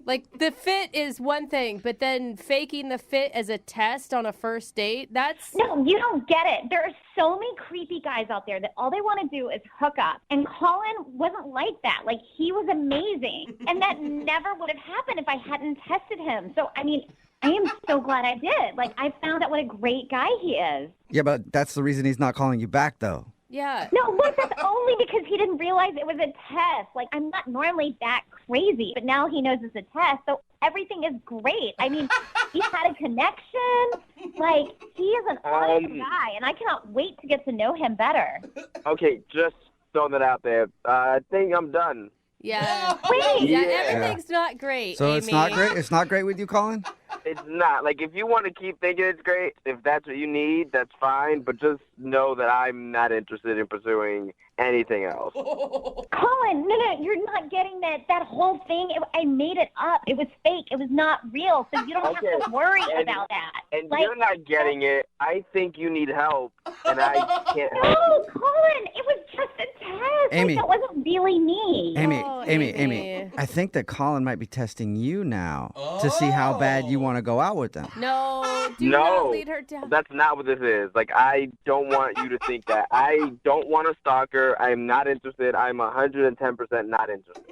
Like, the fit is one thing, but then faking the fit as a test on a first date, that's... No, you don't get it. There are so many creepy guys out there that all they want to do is hook up. And Colin wasn't like that. Like, he was amazing. And that never would have happened if I hadn't tested him. So, I mean, I am so glad I did. Like, I found out what a great guy he is. Yeah, but that's the reason he's not calling you back, though. Yeah. No, look, that's only because he didn't realize it was a test. Like, I'm not normally that crazy, but now he knows it's a test, so everything is great. I mean, he had a connection. Like, he is an honest guy, and I cannot wait to get to know him better. Okay, just throwing that out there. I think I'm done. Yeah. Wait. Yeah, Yeah. everything's not great, So Amy. it's not great? It's not great with you, Colin? It's not. Like, if you want to keep thinking it's great, if that's what you need, that's fine. But just know that I'm not interested in pursuing anything else. Colin, no, you're not getting that whole thing. I made it up. It was fake. It was not real, so you don't have to worry about that. And Like, you're not getting it. I think you need help, and I can't help No, Colin, it was just a test. Amy. Like, that wasn't really me. Amy, Oh, Amy, Amy. I think that Colin might be testing you now to see how bad you want to go out with them. No, do No, not lead her down. that's not what this is. Like, I don't want you to think that. I don't want a stalker. I'm not interested. I'm 110% not interested.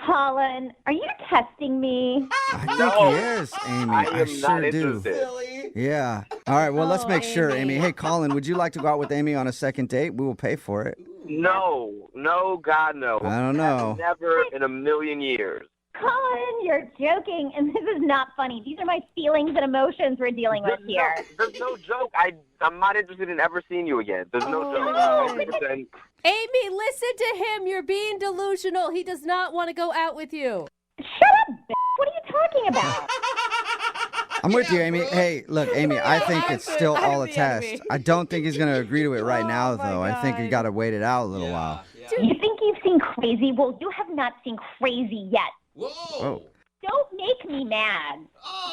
Colin, are you testing me? I think No. he is, Amy. I I am sure not do. interested. Yeah. All right, well, let's Oh, make sure, Amy. Amy. Hey, Colin, would you like to go out with Amy on a second date? We will pay for it. No, God, no. I don't know. Never in a million years. Colin, you're joking, and this is not funny. These are my feelings and emotions we're dealing with here. There's no joke. I'm not interested in ever seeing you again. There's no Oh, joke. no. 100%. Amy, listen to him. You're being delusional. He does not want to go out with you. Shut up, bitch. What are you talking about? I'm with you, Amy. Hey, look, Amy, I think it's still I'm all a the test. enemy. I don't think he's going to agree to it right Oh, now, my though. I think you God. got to wait it out a little while. You think you've seen crazy? Well, you have not seen crazy yet. Whoa. Oh. Don't make me mad.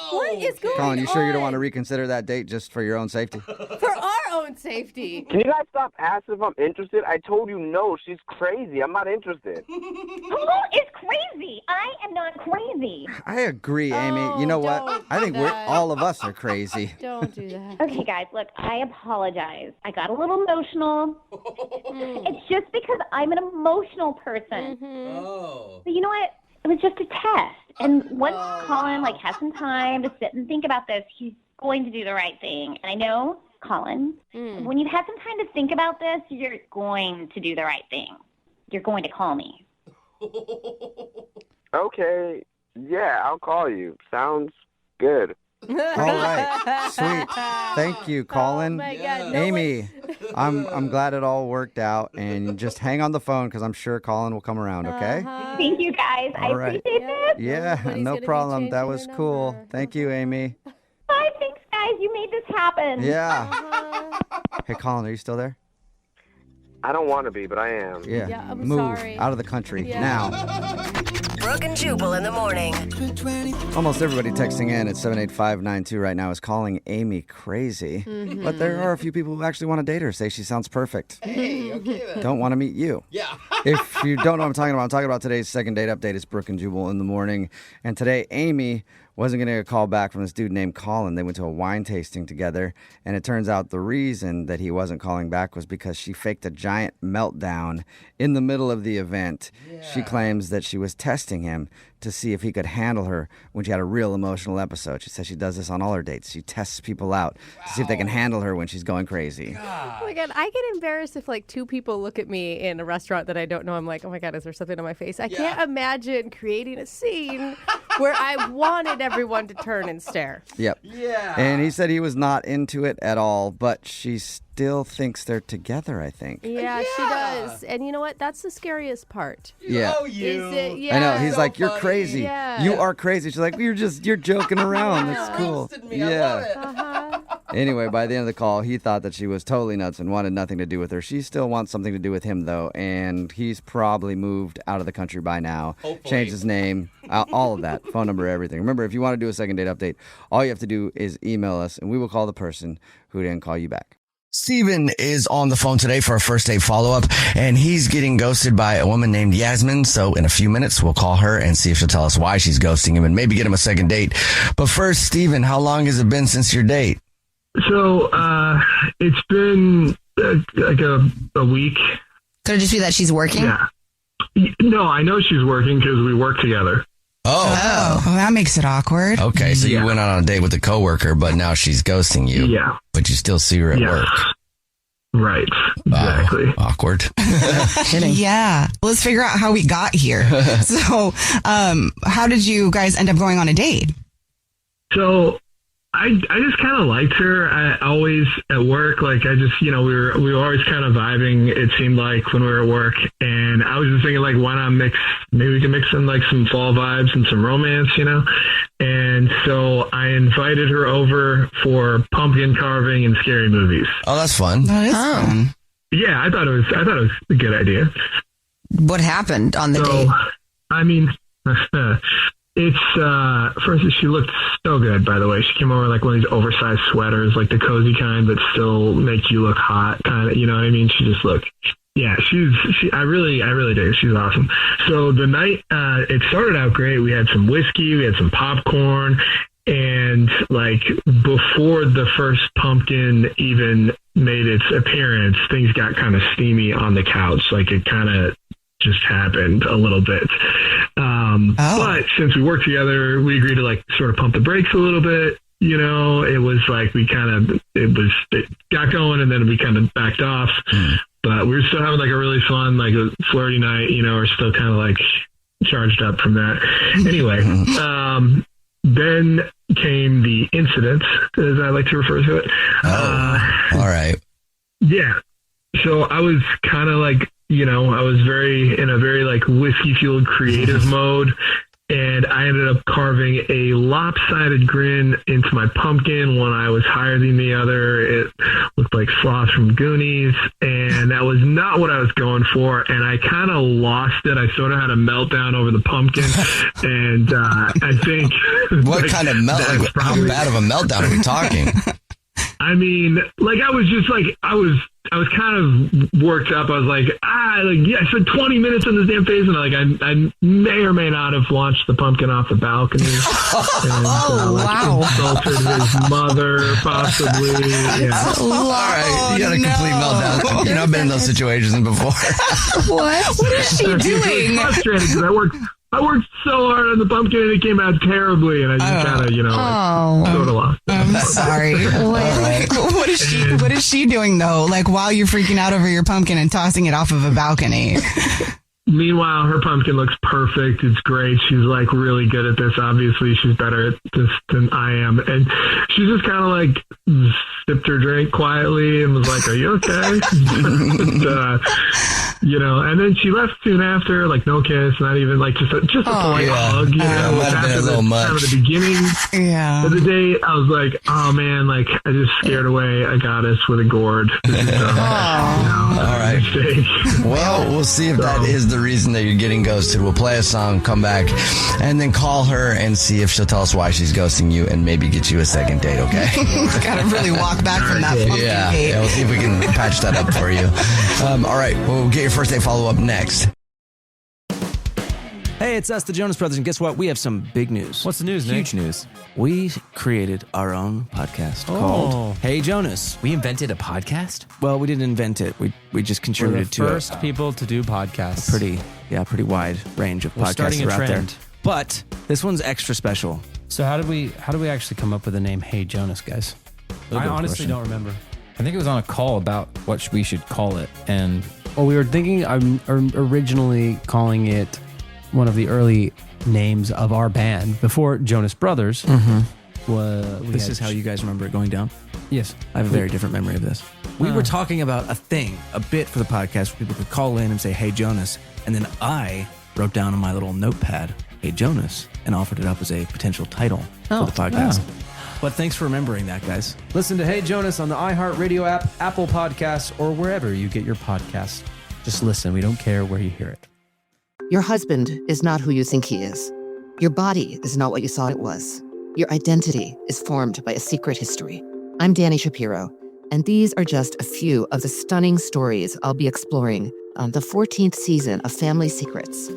What is going Colin, you sure you don't want to on? reconsider that date just for your own safety? For our own safety. Can you guys stop asking if I'm interested? I told you no. She's crazy. I'm not interested. Who is crazy? I am not crazy. I agree, Amy. You know what? don't I do think that. all of us are crazy. Don't do that. Okay, guys, look, I apologize. I got a little emotional. It's just because I'm an emotional person. Oh. But you know what? It was just a test. And once Colin has some time to sit and think about this, he's going to do the right thing. And I know, Colin, when you've had some time to think about this, you're going to do the right thing. You're going to call me. Okay. Yeah, I'll call you. Sounds good. All right. Sweet. Thank you, Colin. Oh my God. No Amy, I'm glad it all worked out, and just hang on the phone because I'm sure Colin will come around, okay? Thank you, guys. All I right. appreciate this. Yeah, Nobody's no gonna be problem. That changing was your cool. number. Thank you, Amy. Bye, thanks, guys. You made this happen. Yeah. Hey, Colin, are you still there? I don't want to be, but I am. Yeah. Yeah, I'm Move sorry. out of the country Yeah. now. Brooke and Jubal in the morning. Almost everybody texting in at 78592 right now is calling Amy crazy. But there are a few people who actually want to date her, say she sounds perfect. Hey, okay then. Don't want to meet you. Yeah. If you don't know what I'm talking about today's second date update. It's Brooke and Jubal in the morning. And today, Amy wasn't getting a call back from this dude named Colin. They went to a wine tasting together, and it turns out the reason that he wasn't calling back was because she faked a giant meltdown in the middle of the event. Yeah. She claims that she was testing him to see if he could handle her when she had a real emotional episode. She says she does this on all her dates. She tests people out to see if they can handle her when she's going crazy. Oh my God, I get embarrassed if like two people look at me in a restaurant that I don't know. I'm like, oh my God, is there something on my face? I can't imagine creating a scene where I wanted everyone to turn and stare. Yep. Yeah. And he said he was not into it at all, but she still thinks they're together, I think. Yeah, she does. And you know what? That's the scariest part. Yeah. Oh, you. Is it? Yeah. I know. He's So like, you're funny. crazy. Yeah. You are crazy. She's like, you're joking around. It's cool. Roasted me. I love it. Uh-huh. Anyway, by the end of the call, he thought that she was totally nuts and wanted nothing to do with her. She still wants something to do with him, though, and he's probably moved out of the country by now. Hopefully. Changed his name, all of that, phone number, everything. Remember, if you want to do a second date update, all you have to do is email us, and we will call the person who didn't call you back. Steven is on the phone today for a first date follow-up, and he's getting ghosted by a woman named Yasmin. So in a few minutes, we'll call her and see if she'll tell us why she's ghosting him and maybe get him a second date. But first, Steven, how long has it been since your date? So it's been like a week. Could it just be that she's working? Yeah. No, I know she's working because we work together. Oh, well, that makes it awkward. Okay, so you went on a date with a coworker, but now she's ghosting you. Yeah. But you still see her at work. Right. Exactly. Awkward. Yeah. Let's figure out how we got here. So, how did you guys end up going on a date? So I just kind of liked her. I always at work, like I just, we were always kind of vibing. It seemed like when we were at work, and I was just thinking like, why not maybe we can mix in like some fall vibes and some romance, And so I invited her over for pumpkin carving and scary movies. Oh, that's fun. That is fun. Yeah, I thought it was a good idea. What happened on the date? I mean, it's first she looked so good, by the way. She came over like one of these oversized sweaters, like the cozy kind that still make you look hot, kind of, you know what I mean? She just looked, yeah, I really dig her. She's awesome. So the night, it started out great. We had some whiskey, we had some popcorn, and like before the first pumpkin even made its appearance, things got kind of steamy on the couch. Like it kind of just happened a little bit. But since we worked together, we agreed to like sort of pump the brakes a little bit. It was like it got going and then we kind of backed off. But we were still having like a really fun, like a flirty night, we're still kind of like charged up from that. Anyway, then came the incident, as I like to refer to it. All right. Yeah. So I was kind of like, I was in a very like whiskey fueled creative mode. And I ended up carving a lopsided grin into my pumpkin. One eye was higher than the other. It looked like Sloth from Goonies. And that was not what I was going for. And I kind of lost it. I sort of had a meltdown over the pumpkin. And I think... What kind of meltdown? Like, how bad of a meltdown are we talking? I mean, like I was just like, I was kind of worked up. I was like, I spent 20 minutes on this damn face, and I may or may not have launched the pumpkin off the balcony. Wow! Insulted his mother, possibly. Yeah. All right, you had a complete meltdown. I've been in those situations before. What is she doing? Frustrated because I worked so hard on the pumpkin and it came out terribly, and I just kind of, sort of lost it. I'm sorry. What is she doing though? Like while you're freaking out over your pumpkin and tossing it off of a balcony? Meanwhile, her pumpkin looks perfect. It's great. She's like really good at this. Obviously, she's better at this than I am. And she just kind of like sipped her drink quietly and was like, "Are you okay?" And then she left soon after, like no kiss, not even like just a polite hug. Might have been a little much. Kind of the beginning of the date, I was like, "Oh man, like I just scared away a goddess with a gourd." All right. Well, we'll see if that is the reason that you're getting ghosted. We'll play a song, come back, and then call her and see if she'll tell us why she's ghosting you and maybe get you a second date, okay? Gotta really walk back from that pumpkin date. Yeah, we'll see if we can patch that up for you. All right, we'll get your first date follow-up next. Hey, it's us, the Jonas Brothers, and guess what? We have some big news. What's the news, Nick? Huge news. We created our own podcast called Hey Jonas. We invented a podcast? Well, we didn't invent it. We just contributed to it. We're the first people to do podcasts. Pretty wide range of podcasts We're out there. trend. But this one's extra special. So how did we actually come up with the name Hey Jonas, guys? I honestly don't remember. I think it was on a call about what we should call it, and we were thinking originally calling it one of the early names of our band before Jonas Brothers. This is how you guys remember it going down? Yes. I have a very different memory of this. We were talking about a bit for the podcast where people could call in and say, Hey Jonas. And then I wrote down on my little notepad, Hey Jonas, and offered it up as a potential title for the podcast. But thanks for remembering that, guys. Listen to Hey Jonas on the iHeartRadio app, Apple Podcasts, or wherever you get your podcasts. Just listen. We don't care where you hear it. Your husband is not who you think he is. Your body is not what you thought it was. Your identity is formed by a secret history. I'm Danny Shapiro, and these are just a few of the stunning stories I'll be exploring on the 14th season of Family Secrets.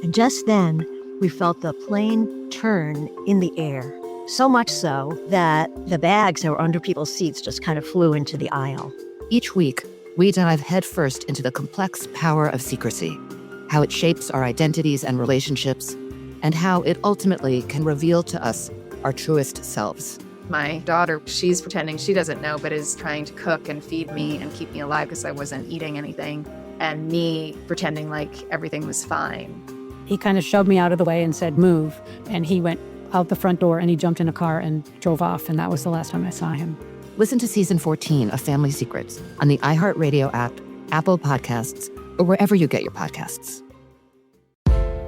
And just then, we felt the plane turn in the air. So much so that the bags that were under people's seats just kind of flew into the aisle. Each week, we dive headfirst into the complex power of secrecy, how it shapes our identities and relationships, and how it ultimately can reveal to us our truest selves. My daughter, she's pretending she doesn't know, but is trying to cook and feed me and keep me alive because I wasn't eating anything. And me pretending like everything was fine. He kind of shoved me out of the way and said, move. And he went out the front door and he jumped in a car and drove off. And that was the last time I saw him. Listen to season 14 of Family Secrets on the iHeartRadio app, Apple Podcasts, or wherever you get your podcasts.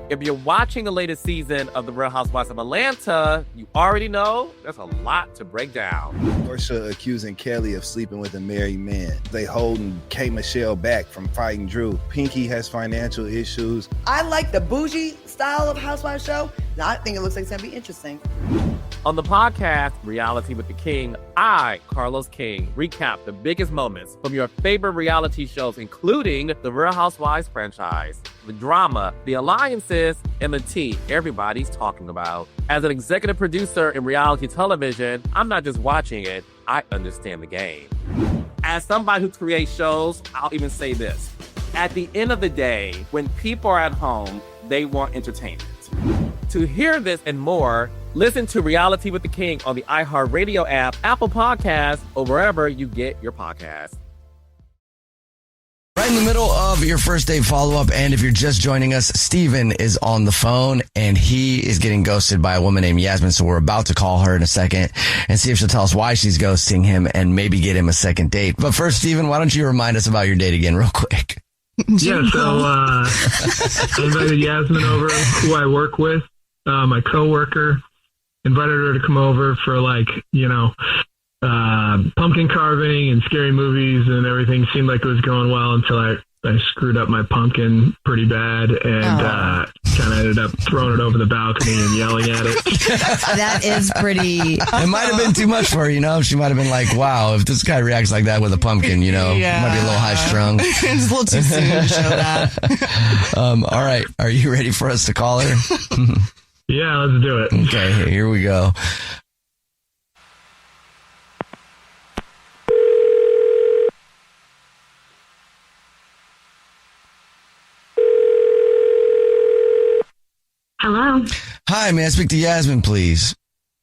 If you're watching the latest season of The Real Housewives of Atlanta, you already know there's a lot to break down. Portia accusing Kelly of sleeping with a married man. They holding K. Michelle back from fighting Drew. Pinky has financial issues. I like the bougie style of Housewives show. I think it looks like it's going to be interesting. On the podcast, Reality with the King, I, Carlos King, recap the biggest moments from your favorite reality shows, including the Real Housewives franchise, the drama, the alliances, and the tea everybody's talking about. As an executive producer in reality television, I'm not just watching it, I understand the game. As somebody who creates shows, I'll even say this. At the end of the day, when people are at home, they want entertainment. To hear this and more, listen to Reality with the King on the iHeartRadio app, Apple Podcasts, or wherever you get your podcasts. Right in the middle of your first date follow-up, and if you're just joining us, Steven is on the phone, and he is getting ghosted by a woman named Yasmin, so we're about to call her in a second and see if she'll tell us why she's ghosting him and maybe get him a second date. But first, Steven, why don't you remind us about your date again real quick? Yeah, so I invited Yasmin over, who I work with, my coworker, invited her to come over for pumpkin carving and scary movies, and everything seemed like it was going well until I screwed up my pumpkin pretty bad and kind of ended up throwing it over the balcony and yelling at it. That is pretty... It might have been too much for her, She might have been like, wow, if this guy reacts like that with a pumpkin, might be a little high-strung. It's a little too soon to show that. All right. Are you ready for us to call her? Yeah, let's do it. Okay, here we go. Hello. Hi, may I speak to Yasmin, please?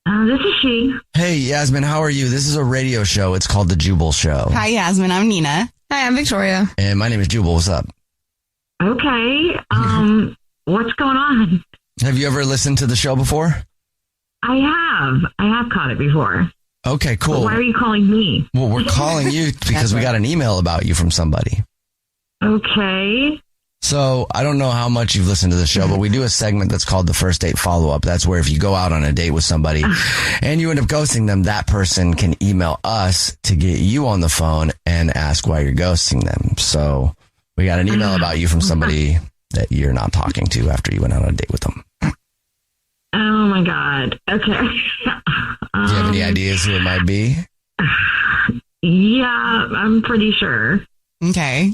This is she. Hey, Yasmin, how are you? This is a radio show. It's called The Jubal Show. Hi, Yasmin. I'm Nina. Hi, I'm Victoria. And my name is Jubal. What's up? Okay. What's going on? Have you ever listened to the show before? I have caught it before. Okay, cool. But why are you calling me? Well, we're calling you because we got an email about you from somebody. Okay. So I don't know how much you've listened to the show, but we do a segment that's called the first date follow-up. That's where if you go out on a date with somebody and you end up ghosting them, that person can email us to get you on the phone and ask why you're ghosting them. So we got an email about you from somebody that you're not talking to after you went out on a date with them. Oh my God. Okay. Do you have any ideas who it might be? Yeah, I'm pretty sure. Okay.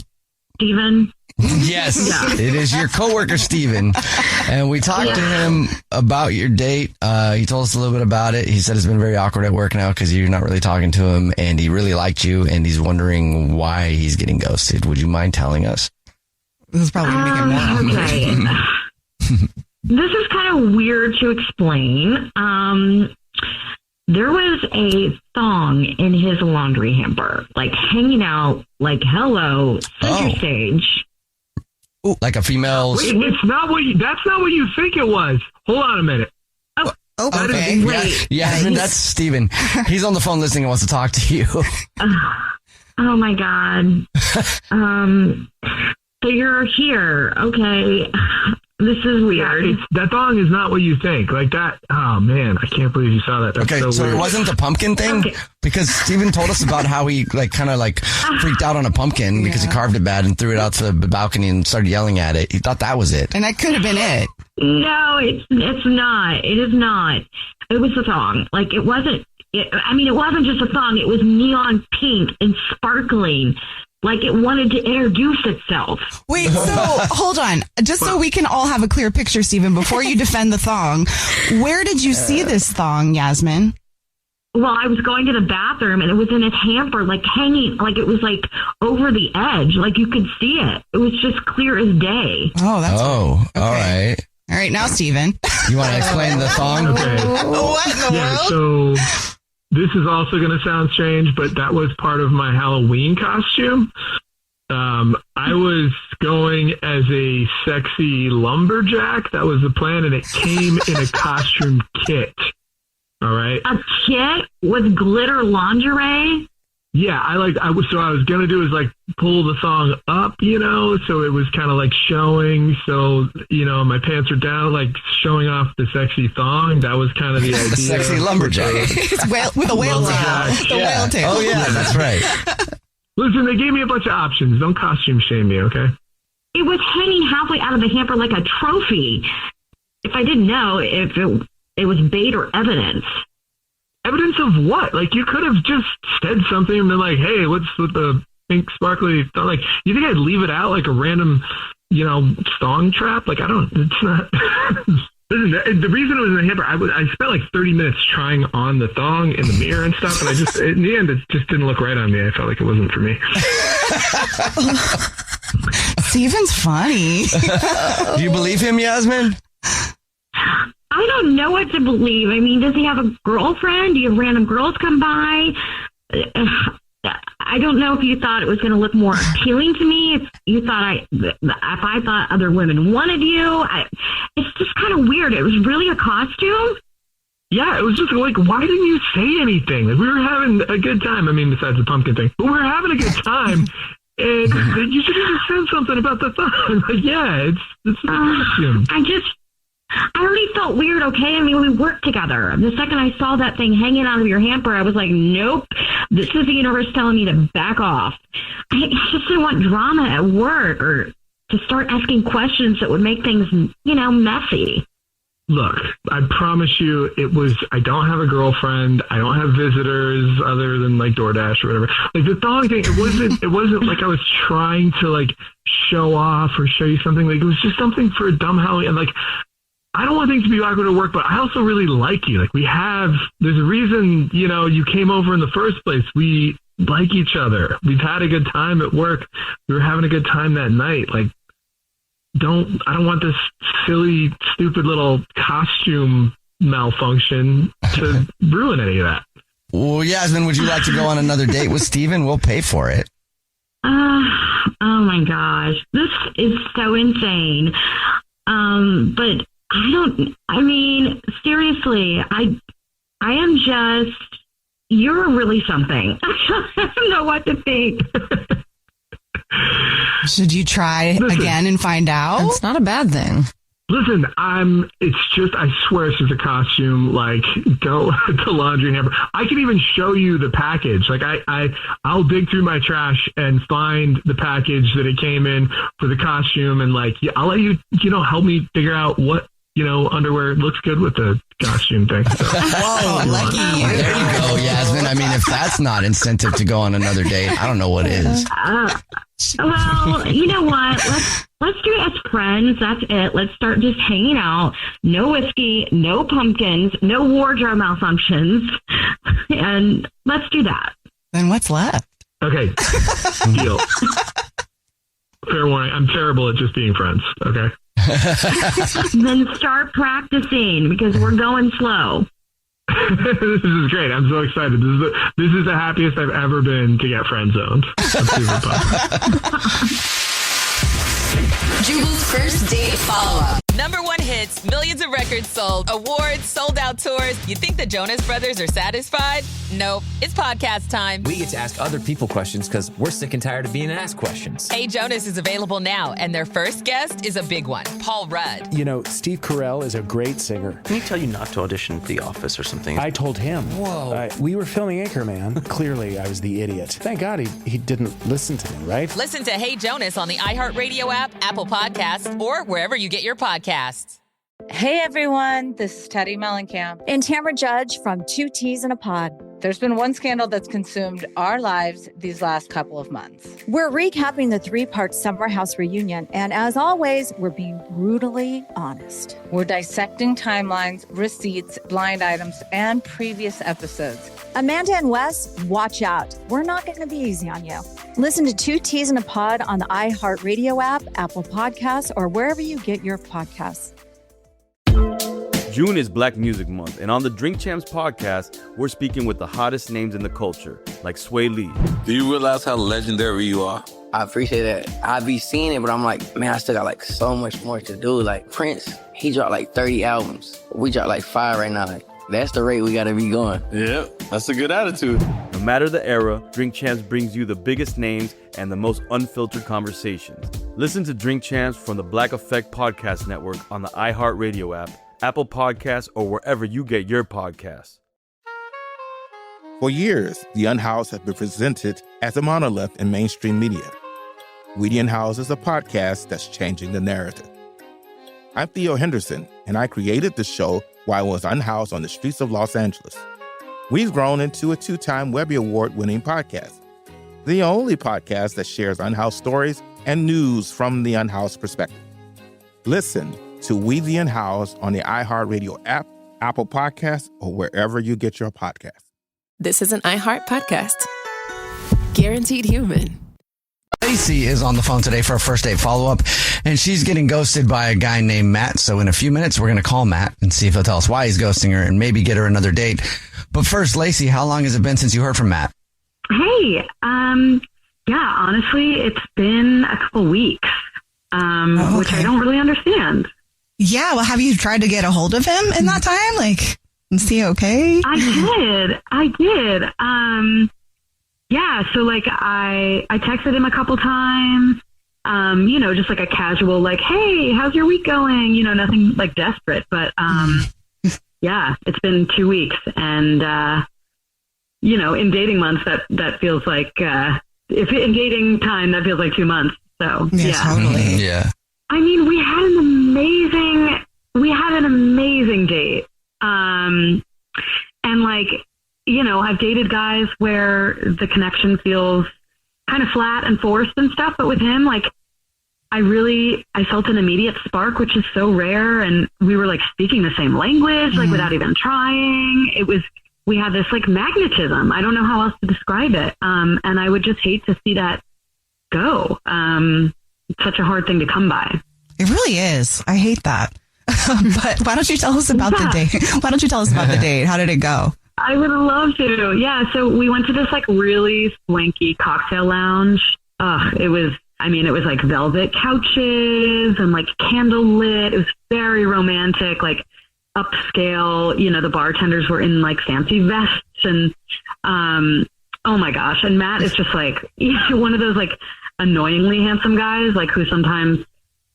Steven? Yes, it is your coworker, Steven. And we talked to him about your date. He told us a little bit about it. He said it's been very awkward at work now because you're not really talking to him, and he really liked you, and he's wondering why he's getting ghosted. Would you mind telling us? This is probably going to make him more Okay. This is kind of weird to explain. There was a thong in his laundry hamper, like hanging out, like hello, center stage. Ooh, like a female's. Wait, that's not what you think it was. Hold on a minute. Oh, okay. Yeah, that's Steven. He's on the phone listening and wants to talk to you. Oh my God. So you're here. Okay. This is weird. Yeah, that thong is not what you think. Like that. Oh man, I can't believe you saw that. That's so weird. It wasn't the pumpkin thing? Okay. Because Steven told us about how he kind of freaked out on a pumpkin because he carved it bad and threw it out to the balcony and started yelling at it. He thought that was it. And that could have been it. No, it's not. It is not. It was a thong. Like it wasn't. It wasn't just a thong. It was neon pink and sparkling. Like it wanted to introduce itself. Wait, so hold on. Just so we can all have a clear picture, Steven, before you defend the thong, where did you see this thong, Yasmin? Well, I was going to the bathroom and it was in his hamper, like hanging, like it was like over the edge. Like you could see it. It was just clear as day. Oh, that's all right. All right, now, Steven. You want to explain the thong? Okay. What in the world? So this is also going to sound strange, but that was part of my Halloween costume. I was going as a sexy lumberjack. That was the plan, and it came in a costume kit. All right. A kit with glitter lingerie? Yeah, I was going to do is pull the thong up, so it was kind of showing. So, my pants are down, showing off the sexy thong. That was kind of the idea. Sexy lumberjack. With a whale tail. The whale tail. Oh, yeah, that's right. Listen, they gave me a bunch of options. Don't costume shame me, okay? It was hanging halfway out of the hamper like a trophy. If I didn't know if it was bait or evidence. Evidence of what? You could have just said something and been like, hey, what's with the pink sparkly thong? You think I'd leave it out like a random, thong trap? It's not. Listen, the reason it was in the hamper, I spent 30 minutes trying on the thong in the mirror and stuff, and in the end, it just didn't look right on me. I felt like it wasn't for me. Steven's funny. Do you believe him, Yasmin? I don't know what to believe. I mean, does he have a girlfriend? Do you have random girls come by? I don't know if you thought it was going to look more appealing to me. If you thought if I thought other women wanted you, it's just kind of weird. It was really a costume. Yeah, it was just why didn't you say anything? We were having a good time. I mean, besides the pumpkin thing, but we were having a good time. And you should have just said something about the thong. It's a costume. I already felt weird, okay? I mean, we worked together. The second I saw that thing hanging out of your hamper, I was like, nope, this is the universe telling me to back off. I just didn't want drama at work or to start asking questions that would make things, messy. Look, I promise you I don't have a girlfriend. I don't have visitors other than DoorDash or whatever. The thong thing, it wasn't like I was trying to show off or show you something. It was just something for a dumb Halloween. And I don't want things to be awkward at work, but I also really like you. There's a reason, you came over in the first place. We like each other. We've had a good time at work. We were having a good time that night. I don't want this silly, stupid little costume malfunction to ruin any of that. Well, Yasmin, would you like to go on another date with Steven? We'll pay for it. Oh my gosh. This is so insane. But seriously, I am just, you're really something. I don't know what to think. Should you try again and find out? It's not a bad thing. Listen, it's just, I swear it's just a costume, go to laundry hamper. I can even show you the package. I'll dig through my trash and find the package that it came in for the costume. And I'll let you, help me figure out what, underwear looks good with the costume thing. So. Whoa, lucky you. There you go, Yasmin. I mean, if that's not incentive to go on another date, I don't know what is. Well, you know what? Let's do it as friends. That's it. Let's start just hanging out. No whiskey, no pumpkins, no wardrobe malfunctions, and let's do that. Then what's left? Okay. Deal. Fair warning. I'm terrible at just being friends. Okay. Then start practicing because we're going slow. This is great. I'm so excited. This is the happiest I've ever been to get friend zoned. I'm super pumped. Jubal's first date follow-up. #1 hits, millions of records sold, awards, sold-out tours. You think the Jonas Brothers are satisfied? Nope. It's podcast time. We get to ask other people questions because we're sick and tired of being asked questions. Hey Jonas is available now, and their first guest is a big one, Paul Rudd. You know, Steve Carell is a great singer. Can he tell you not to audition for The Office or something? I told him. Whoa. We were filming Anchorman. Clearly, I was the idiot. Thank God he didn't listen to me, right? Listen to Hey Jonas on the iHeartRadio app, Apple Podcasts, or wherever you get your podcasts. Hey everyone, this is Teddy Mellencamp and Tamara Judge from Two Teas in a Pod. There's been one scandal that's consumed our lives these last couple of months. We're recapping the 3-part Summer House reunion, and as always, we're being brutally honest. We're dissecting timelines, receipts, blind items, and previous episodes. Amanda and Wes, watch out. We're not going to be easy on you. Listen to Two Teas in a Pod on the iHeartRadio app, Apple Podcasts, or wherever you get your podcasts. June is Black Music Month, and on the Drink Champs podcast, we're speaking with the hottest names in the culture, like Sway Lee. Do you realize how legendary you are? I appreciate that. I be seeing it, but I'm like, man, I still got like so much more to do. Like Prince, he dropped like 30 albums. We dropped like 5 right now. Like, that's the rate we gotta be going. Yeah, that's a good attitude. No matter the era, Drink Champs brings you the biggest names and the most unfiltered conversations. Listen to Drink Champs from the Black Effect Podcast Network on the iHeartRadio app, Apple Podcasts, or wherever you get your podcasts. For years, The Unhoused has been presented as a monolith in mainstream media. We the Unhoused is a podcast that's changing the narrative. I'm Theo Henderson, and I created the show while I was unhoused on the streets of Los Angeles. We've grown into a 2-time Webby Award-winning podcast, the only podcast that shares unhoused stories and news from the unhoused perspective. Listen to We the Unhoused on the iHeartRadio app, Apple Podcasts, or wherever you get your podcasts. This is an iHeart podcast. Guaranteed human. Lacey is on the phone today for a first date follow-up, and she's getting ghosted by a guy named Matt. So in a few minutes, we're going to call Matt and see if he'll tell us why he's ghosting her and maybe get her another date. But first, Lacey, how long has it been since you heard from Matt? Hey, yeah, honestly, it's been a couple weeks, which I don't really understand. Yeah, well, have you tried to get a hold of him in that time? Like, is he okay? I did. Yeah, so like I texted him a couple times, you know, just like a casual, like, hey, how's your week going? You know, nothing like desperate, but yeah, it's been 2 weeks, and you know, in dating months, that feels like if in dating time, that feels like 2 months. So yeah, totally. Yeah. I mean, we had an amazing date. And like, you know, I've dated guys where the connection feels kind of flat and forced and stuff, but with him, like, I felt an immediate spark, which is so rare. And we were like speaking the same language, like without even trying. We had this like magnetism. I don't know how else to describe it. And I would just hate to see that go. It's such a hard thing to come by. It really is. I hate that. But why don't you tell us about the date? Why don't you tell us about the date? How did it go? I would love to. Yeah. So we went to this like really swanky cocktail lounge. It was like velvet couches and like candlelit. It was very romantic, like upscale. You know, the bartenders were in like fancy vests and, oh my gosh. And Matt is just like, one of those like annoyingly handsome guys, like who sometimes,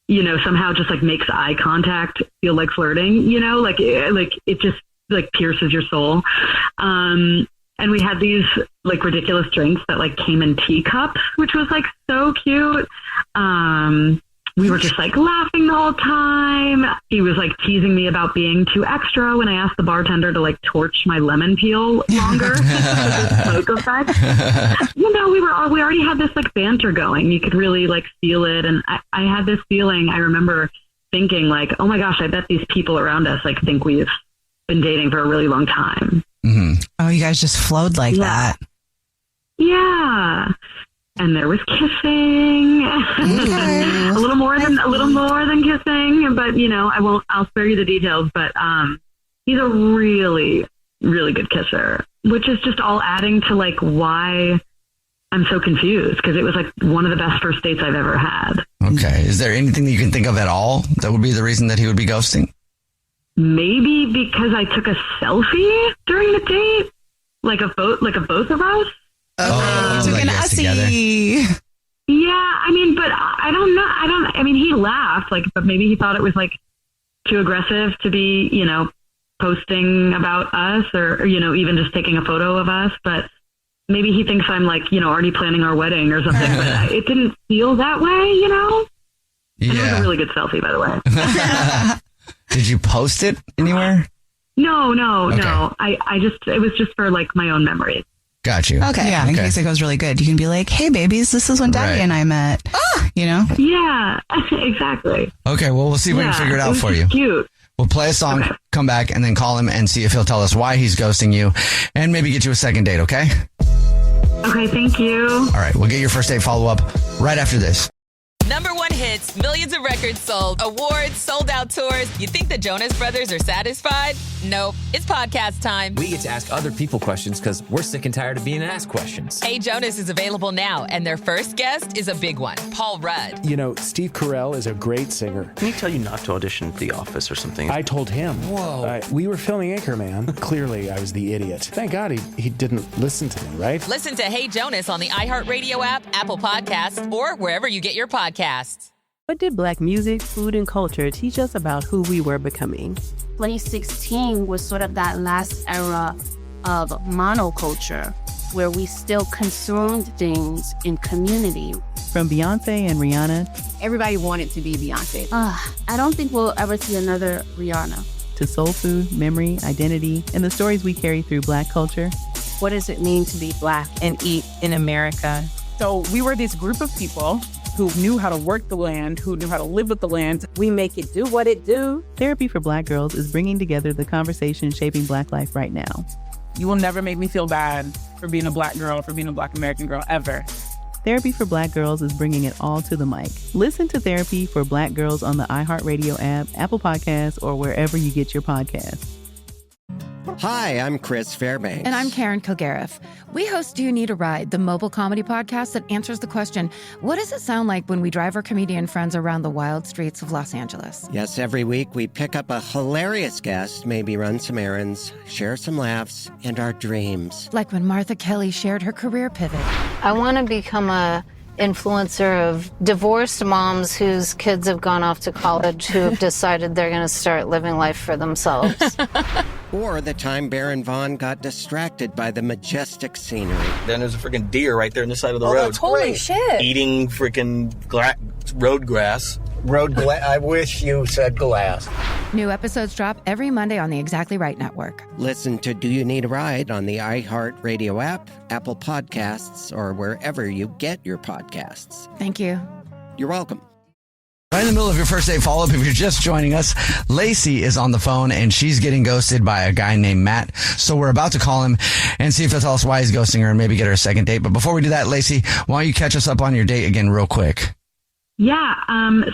you know, somehow just like makes eye contact feel like flirting, you know, like it just like pierces your soul. And we had these like ridiculous drinks that like came in teacups, which was like so cute. we were just like laughing the whole time. He was like teasing me about being too extra when I asked the bartender to like torch my lemon peel longer. Smoke effect. You know, we already had this like banter going. You could really like feel it. And I had this feeling, I remember thinking like, oh my gosh, I bet these people around us like think we've been dating for a really long time. Mm-hmm. Oh, you guys just flowed like that. Yeah. And there was kissing. a little more than kissing, but you know, I'll spare you the details, but he's a really, really good kisser, which is just all adding to like why I'm so confused, because it was like one of the best first dates I've ever had. Okay. Is there anything that you can think of at all that would be the reason that he would be ghosting? Maybe because I took a selfie during the date, like of both of us. Oh, took an Ussie. Yeah, I mean, but I don't know. I mean, he laughed, like, but maybe he thought it was like too aggressive to be, you know, posting about us or, you know, even just taking a photo of us. But maybe he thinks I'm like, you know, already planning our wedding or something. But it didn't feel that way, you know? Yeah. And it was a really good selfie, by the way. Did you post it anywhere? No. I just, it was just for like my own memories. Got you. Okay. Yeah, in case it goes really good. You can be like, hey, babies, this is when Daddy and I met. You know? Yeah, exactly. Okay, well, we'll see if we can figure it out for you. Cute. We'll play a song, come back, and then call him and see if he'll tell us why he's ghosting you and maybe get you a second date, okay? Okay, thank you. All right, we'll get your first date follow-up right after this. Number one hits, millions of records sold, awards, sold out tours. You think the Jonas Brothers are satisfied? Nope. It's podcast time. We get to ask other people questions because we're sick and tired of being asked questions. Hey Jonas is available now, and their first guest is a big one, Paul Rudd. You know, Steve Carell is a great singer. Didn't he tell you not to audition for The Office or something? I told him. Whoa. We were filming Anchorman. Clearly, I was the idiot. Thank God he didn't listen to me, right? Listen to Hey Jonas on the iHeartRadio app, Apple Podcasts, or wherever you get your podcasts. What did Black music, food, and culture teach us about who we were becoming? 2016 was sort of that last era of monoculture where we still consumed things in community. From Beyonce and Rihanna. Everybody wanted to be Beyonce. I don't think we'll ever see another Rihanna. To soul food, memory, identity, and the stories we carry through Black culture. What does it mean to be Black and eat in America? So we were this group of people who knew how to work the land, who knew how to live with the land. We make it do what it do. Therapy for Black Girls is bringing together the conversation shaping Black life right now. You will never make me feel bad for being a Black girl, for being a Black American girl, ever. Therapy for Black Girls is bringing it all to the mic. Listen to Therapy for Black Girls on the iHeartRadio app, Apple Podcasts, or wherever you get your podcasts. Hi, I'm Chris Fairbanks. And I'm Karen Kilgariff. We host Do You Need a Ride, the mobile comedy podcast that answers the question, what does it sound like when we drive our comedian friends around the wild streets of Los Angeles? Yes, every week we pick up a hilarious guest, maybe run some errands, share some laughs, and our dreams. Like when Martha Kelly shared her career pivot. I want to become a influencer of divorced moms whose kids have gone off to college who have decided they're going to start living life for themselves. Or the time Baron Vaughn got distracted by the majestic scenery. Then there's a freaking deer right there on the side of the road. Holy shit. Eating freaking road grass. I wish you said glass. New episodes drop every Monday on the Exactly Right Network. Listen to Do You Need a Ride on the iHeartRadio app, Apple Podcasts, or wherever you get your podcasts. Thank you. You're welcome. Right in the middle of your first date follow-up, if you're just joining us, Lacey is on the phone and she's getting ghosted by a guy named Matt. So we're about to call him and see if he'll tell us why he's ghosting her and maybe get her a second date. But before we do that, Lacey, why don't you catch us up on your date again real quick? Yeah,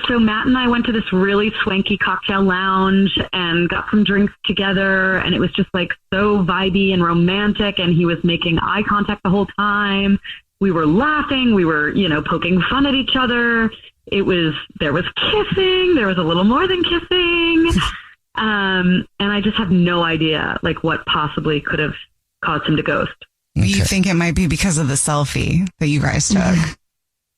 so Matt and I went to this really swanky cocktail lounge and got some drinks together, and it was just like so vibey and romantic, and he was making eye contact the whole time. We were laughing, we were, you know, poking fun at each other. There was kissing, there was a little more than kissing. And I just have no idea like what possibly could have caused him to ghost. Okay. You think it might be because of the selfie that you guys took?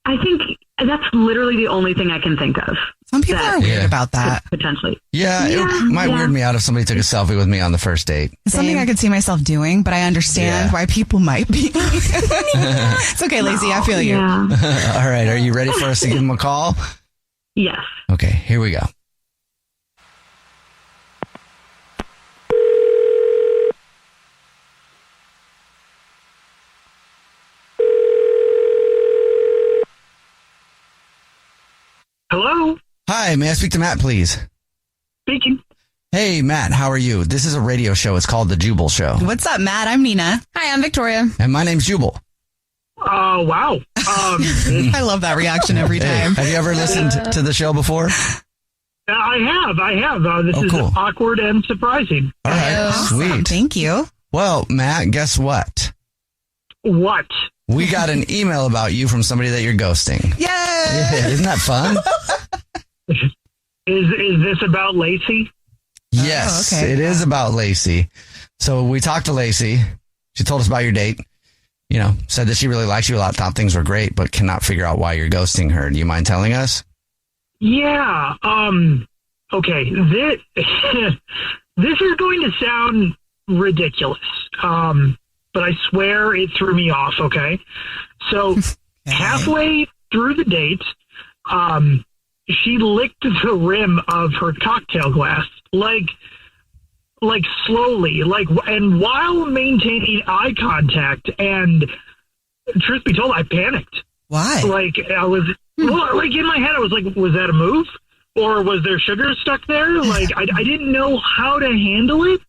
I think that's literally the only thing I can think of. Some people are weird about that. Potentially. Yeah, it might weird me out if somebody took a selfie with me on the first date. It's something I could see myself doing, but I understand why people might be. It's okay, Lacey. I feel you. Yeah. All right. Are you ready for us to give him a call? Yes. Okay, here we go. Hello? Hi, may I speak to Matt, please? Speaking. Hey, Matt, how are you? This is a radio show. It's called The Jubal Show. What's up, Matt? I'm Nina. Hi, I'm Victoria. And my name's Jubal. Oh, wow. I love that reaction every time. Have you ever listened to the show before? I have. This is cool. awkward and surprising. All right, sweet. Thank you. Well, Matt, guess what? What? We got an email about you from somebody that you're ghosting. Yay! Yeah, isn't that fun? Is this about Lacey? Yes, okay. It is about Lacey. So we talked to Lacey. She told us about your date. You know, said that she really likes you a lot, thought things were great, but cannot figure out why you're ghosting her. Do you mind telling us? Yeah. Okay. This is going to sound ridiculous. But I swear it threw me off. Okay. So halfway through the date, she licked the rim of her cocktail glass, like slowly, and while maintaining eye contact. And truth be told, I panicked. Why? I was, in my head, I was like, was that a move? Or was there sugar stuck there? I didn't know how to handle it.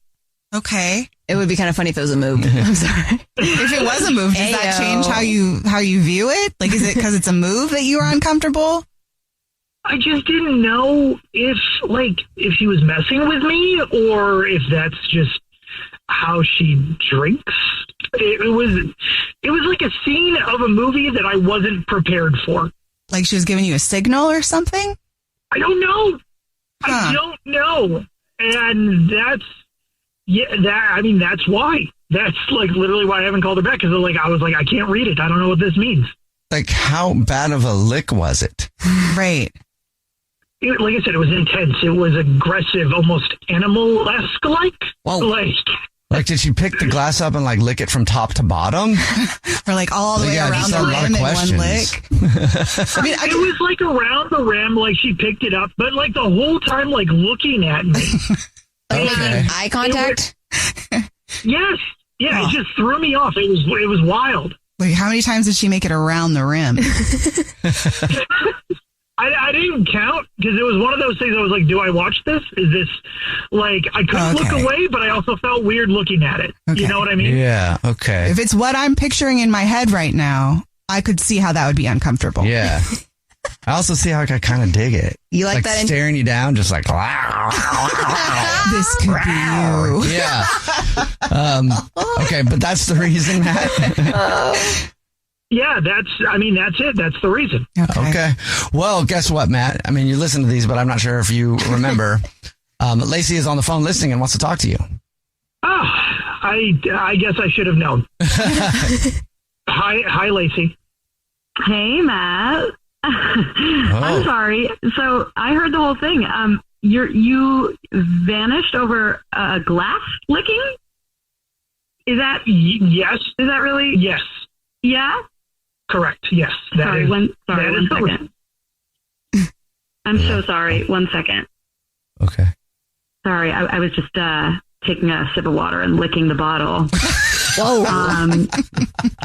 Okay. It would be kind of funny if it was a move. I'm sorry. If it was a move, does that change how you view it? Like, is it because it's a move that you were uncomfortable? I just didn't know if she was messing with me or if that's just how she drinks. It was like a scene of a movie that I wasn't prepared for. Like she was giving you a signal or something? I don't know. I don't know. And that's why. That's literally why I haven't called her back, because I was like, I can't read it. I don't know what this means. Like, how bad of a lick was it? Right. Like I said, it was intense. It was aggressive, almost animal-esque Like, did she pick the glass up and lick it from top to bottom? Or all the way around the rim in one lick? It was around the rim, she picked it up, but the whole time looking at me. Okay. Eye contact? Yes. Yeah, It just threw me off. It was wild. Wait, how many times did she make it around the rim? I didn't count, because it was one of those things. I was like, do I watch this? Is this I couldn't look away, but I also felt weird looking at it. Okay. You know what I mean? Yeah. Okay. If it's what I'm picturing in my head right now, I could see how that would be uncomfortable. Yeah. I also see how I kind of dig it. You like that? Staring you down, just like, this could be you. Yeah. Okay, but that's the reason, Matt. Yeah, that's it. That's the reason. Okay. Well, guess what, Matt? I mean, you listen to these, but I'm not sure if you remember. Lacey is on the phone listening and wants to talk to you. Oh, I guess I should have known. Hi, Lacey. Hey, Matt. I'm sorry. So I heard the whole thing. You vanished over a glass licking? Is that yes? Is that really yes? Yeah. Correct. Yes. Sorry. One second. I'm so sorry. 1 second. Okay. Sorry, I was just taking a sip of water and licking the bottle. Whoa.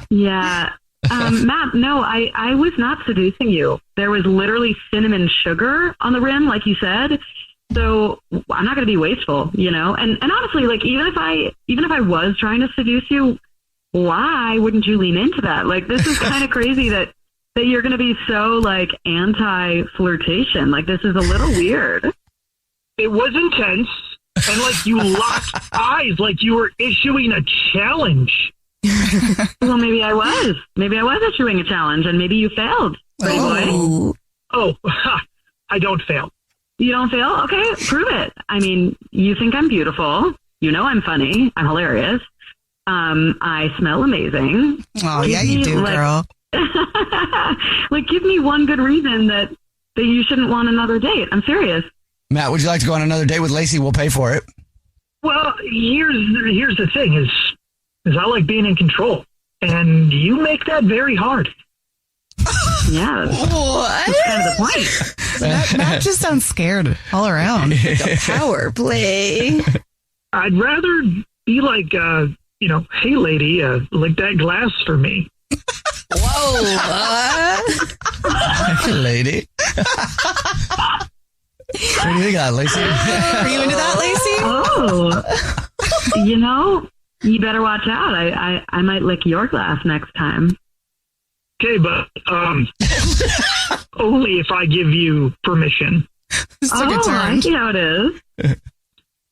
Yeah. Matt, no, I was not seducing you. There was literally cinnamon sugar on the rim, like you said. So I'm not going to be wasteful, And honestly, even if I was trying to seduce you, why wouldn't you lean into that? This is kind of crazy that you're going to be so anti-flirtation. This is a little weird. It was intense, and you locked eyes, you were issuing a challenge. Well, maybe I was issuing a challenge, and maybe you failed, pretty boy. Oh, I don't fail. You don't fail? Okay, prove it. I mean, you think I'm beautiful. I'm funny. I'm hilarious. I smell amazing. Oh, yeah, you do, girl. Give me one good reason that you shouldn't want another date. I'm serious. Matt, would you like to go on another date with Lacey? We'll pay for it. Well, here's the thing is I like being in control, and you make that very hard. Yeah, that's kind of the point. Matt just sounds scared all around. Power play. I'd rather be like, hey, lady, lick that glass for me. Whoa. Lady. What do you think of that, Lacey? Are you into that, Lacey? Oh, you better watch out. I might lick your glass next time. Okay, but only if I give you permission. This took a turn. I see how it is.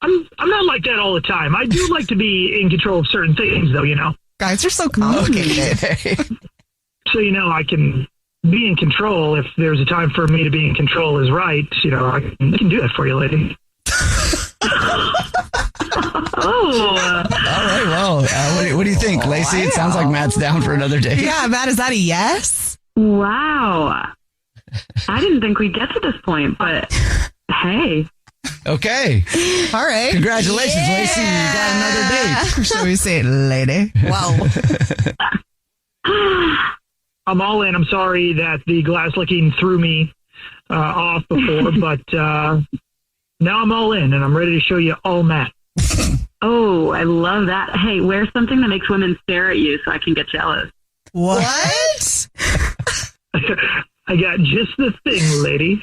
I'm not like that all the time. I do like to be in control of certain things, though, Guys are so complicated. So, I can be in control if there's a time for me to be in control is right. I can do that for you, lady. All right, well, what do you think, Lacey? It sounds like Matt's down for another date. Yeah, Matt, is that a yes? Wow. I didn't think we'd get to this point, but hey. Okay. All right. Congratulations, Lacey. You got another date. Or should we say lady? Wow. I'm all in. I'm sorry that the glass licking threw me off before, but now I'm all in, and I'm ready to show you all Matt. Oh, I love that. Hey, wear something that makes women stare at you so I can get jealous. What? I got just the thing, lady.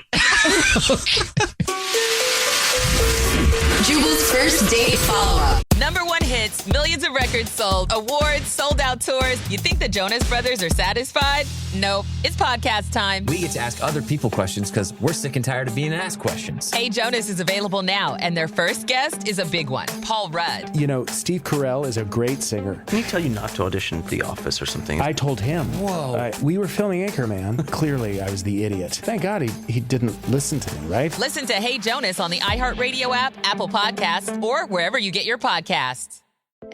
Jubal's first date follow-up. #1 hits, millions of records sold, awards, sold-out tours. You think the Jonas Brothers are satisfied? Nope. It's podcast time. We get to ask other people questions because we're sick and tired of being asked questions. Hey Jonas is available now, and their first guest is a big one, Paul Rudd. Steve Carell is a great singer. Didn't he tell you not to audition for The Office or something? I told him. Whoa. We were filming Anchorman. Clearly, I was the idiot. Thank God he didn't listen to me, right? Listen to Hey Jonas on the iHeartRadio app, Apple Podcasts, or wherever you get your podcasts.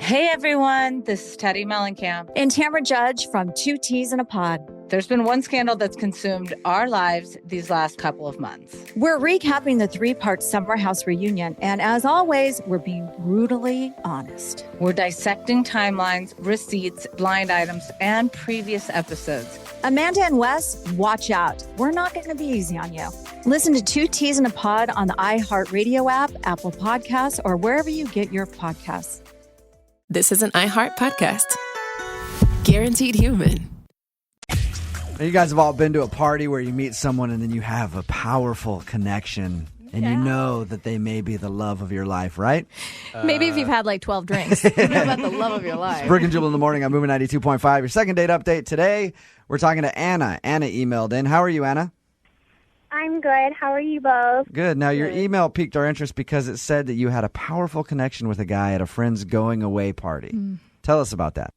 Hey everyone, this is Teddy Mellencamp and Tamara Judge from Two Teas in a Pod. There's been one scandal that's consumed our lives these last couple of months. We're recapping the 3-part Summer House reunion, and as always, we're being brutally honest. We're dissecting timelines, receipts, blind items, and previous episodes. Amanda and Wes, watch out. We're not going to be easy on you. Listen to Two Teas in a Pod on the iHeartRadio app, Apple Podcasts, or wherever you get your podcasts. This is an iHeart podcast. Guaranteed human. You guys have all been to a party where you meet someone and then you have a powerful connection and you know that they may be the love of your life, right? Maybe if you've had like 12 drinks. You know about the love of your life. It's Brooke and Jubal in the morning on Moving 92.5. Your second date update today. We're talking to Anna. Anna emailed in. How are you, Anna? I'm good. How are you both? Good. Now, your email piqued our interest because it said that you had a powerful connection with a guy at a friend's going away party. Tell us about that.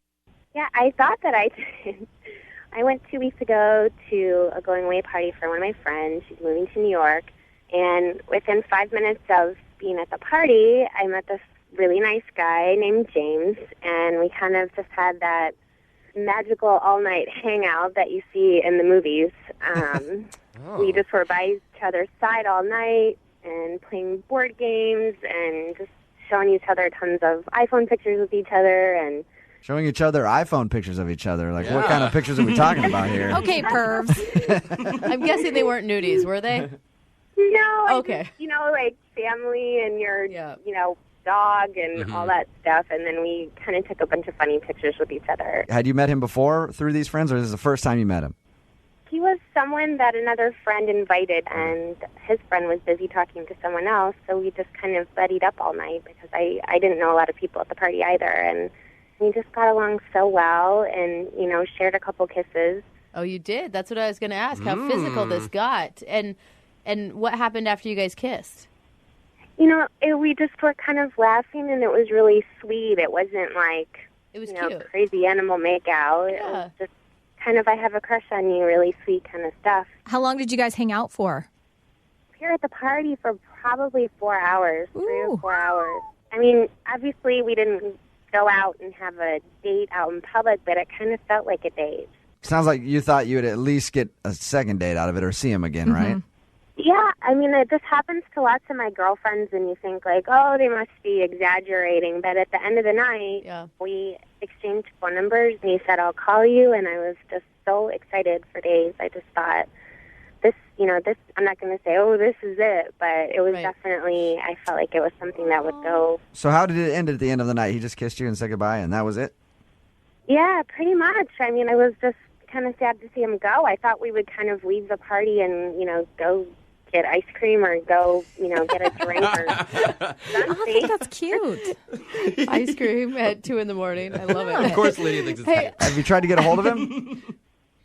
Yeah, I thought that I did. I went 2 weeks ago to a going away party for one of my friends. She's moving to New York. And within 5 minutes of being at the party, I met this really nice guy named James. And we kind of just had that magical all-night hangout that you see in the movies. We just were by each other's side all night and playing board games and just showing each other tons of iPhone pictures with each other and Showing each other iPhone pictures of each other. Like, what kind of pictures are we talking about here? Okay, pervs. I'm guessing they weren't nudies, were they? No. Okay. Just, like family and your, dog and all that stuff. And then we kind of took a bunch of funny pictures with each other. Had you met him before through these friends, or is this the first time you met him? He was someone that another friend invited, and his friend was busy talking to someone else, so we just kind of buddied up all night because I didn't know a lot of people at the party either, and we just got along so well and, shared a couple kisses. Oh, you did? That's what I was going to ask, how physical this got. And what happened after you guys kissed? We just were kind of laughing, and it was really sweet. It wasn't like, it was cute. Crazy animal makeout. It was just kind of, I have a crush on you, really sweet kind of stuff. How long did you guys hang out for? We were at the party for probably 4 hours, 3 or 4 hours. I mean, obviously we didn't go out and have a date out in public, but it kind of felt like a date. Sounds like you thought you would at least get a second date out of it or see him again, right? Yeah, I mean, this happens to lots of my girlfriends, and you think, like, oh, they must be exaggerating. But at the end of the night, we exchanged phone numbers, and he said, I'll call you, and I was just so excited for days. I just thought, this, I'm not going to say, oh, this is it, but it was definitely, I felt like it was something that would go. So how did it end at the end of the night? He just kissed you and said goodbye, and that was it? Yeah, pretty much. I mean, I was just kind of sad to see him go. I thought we would kind of leave the party and, go get ice cream or go, get a drink or something. I think that's cute. Ice cream at 2 a.m. I love it. Of course Lydia thinks it's cute. Have you tried to get a hold of him?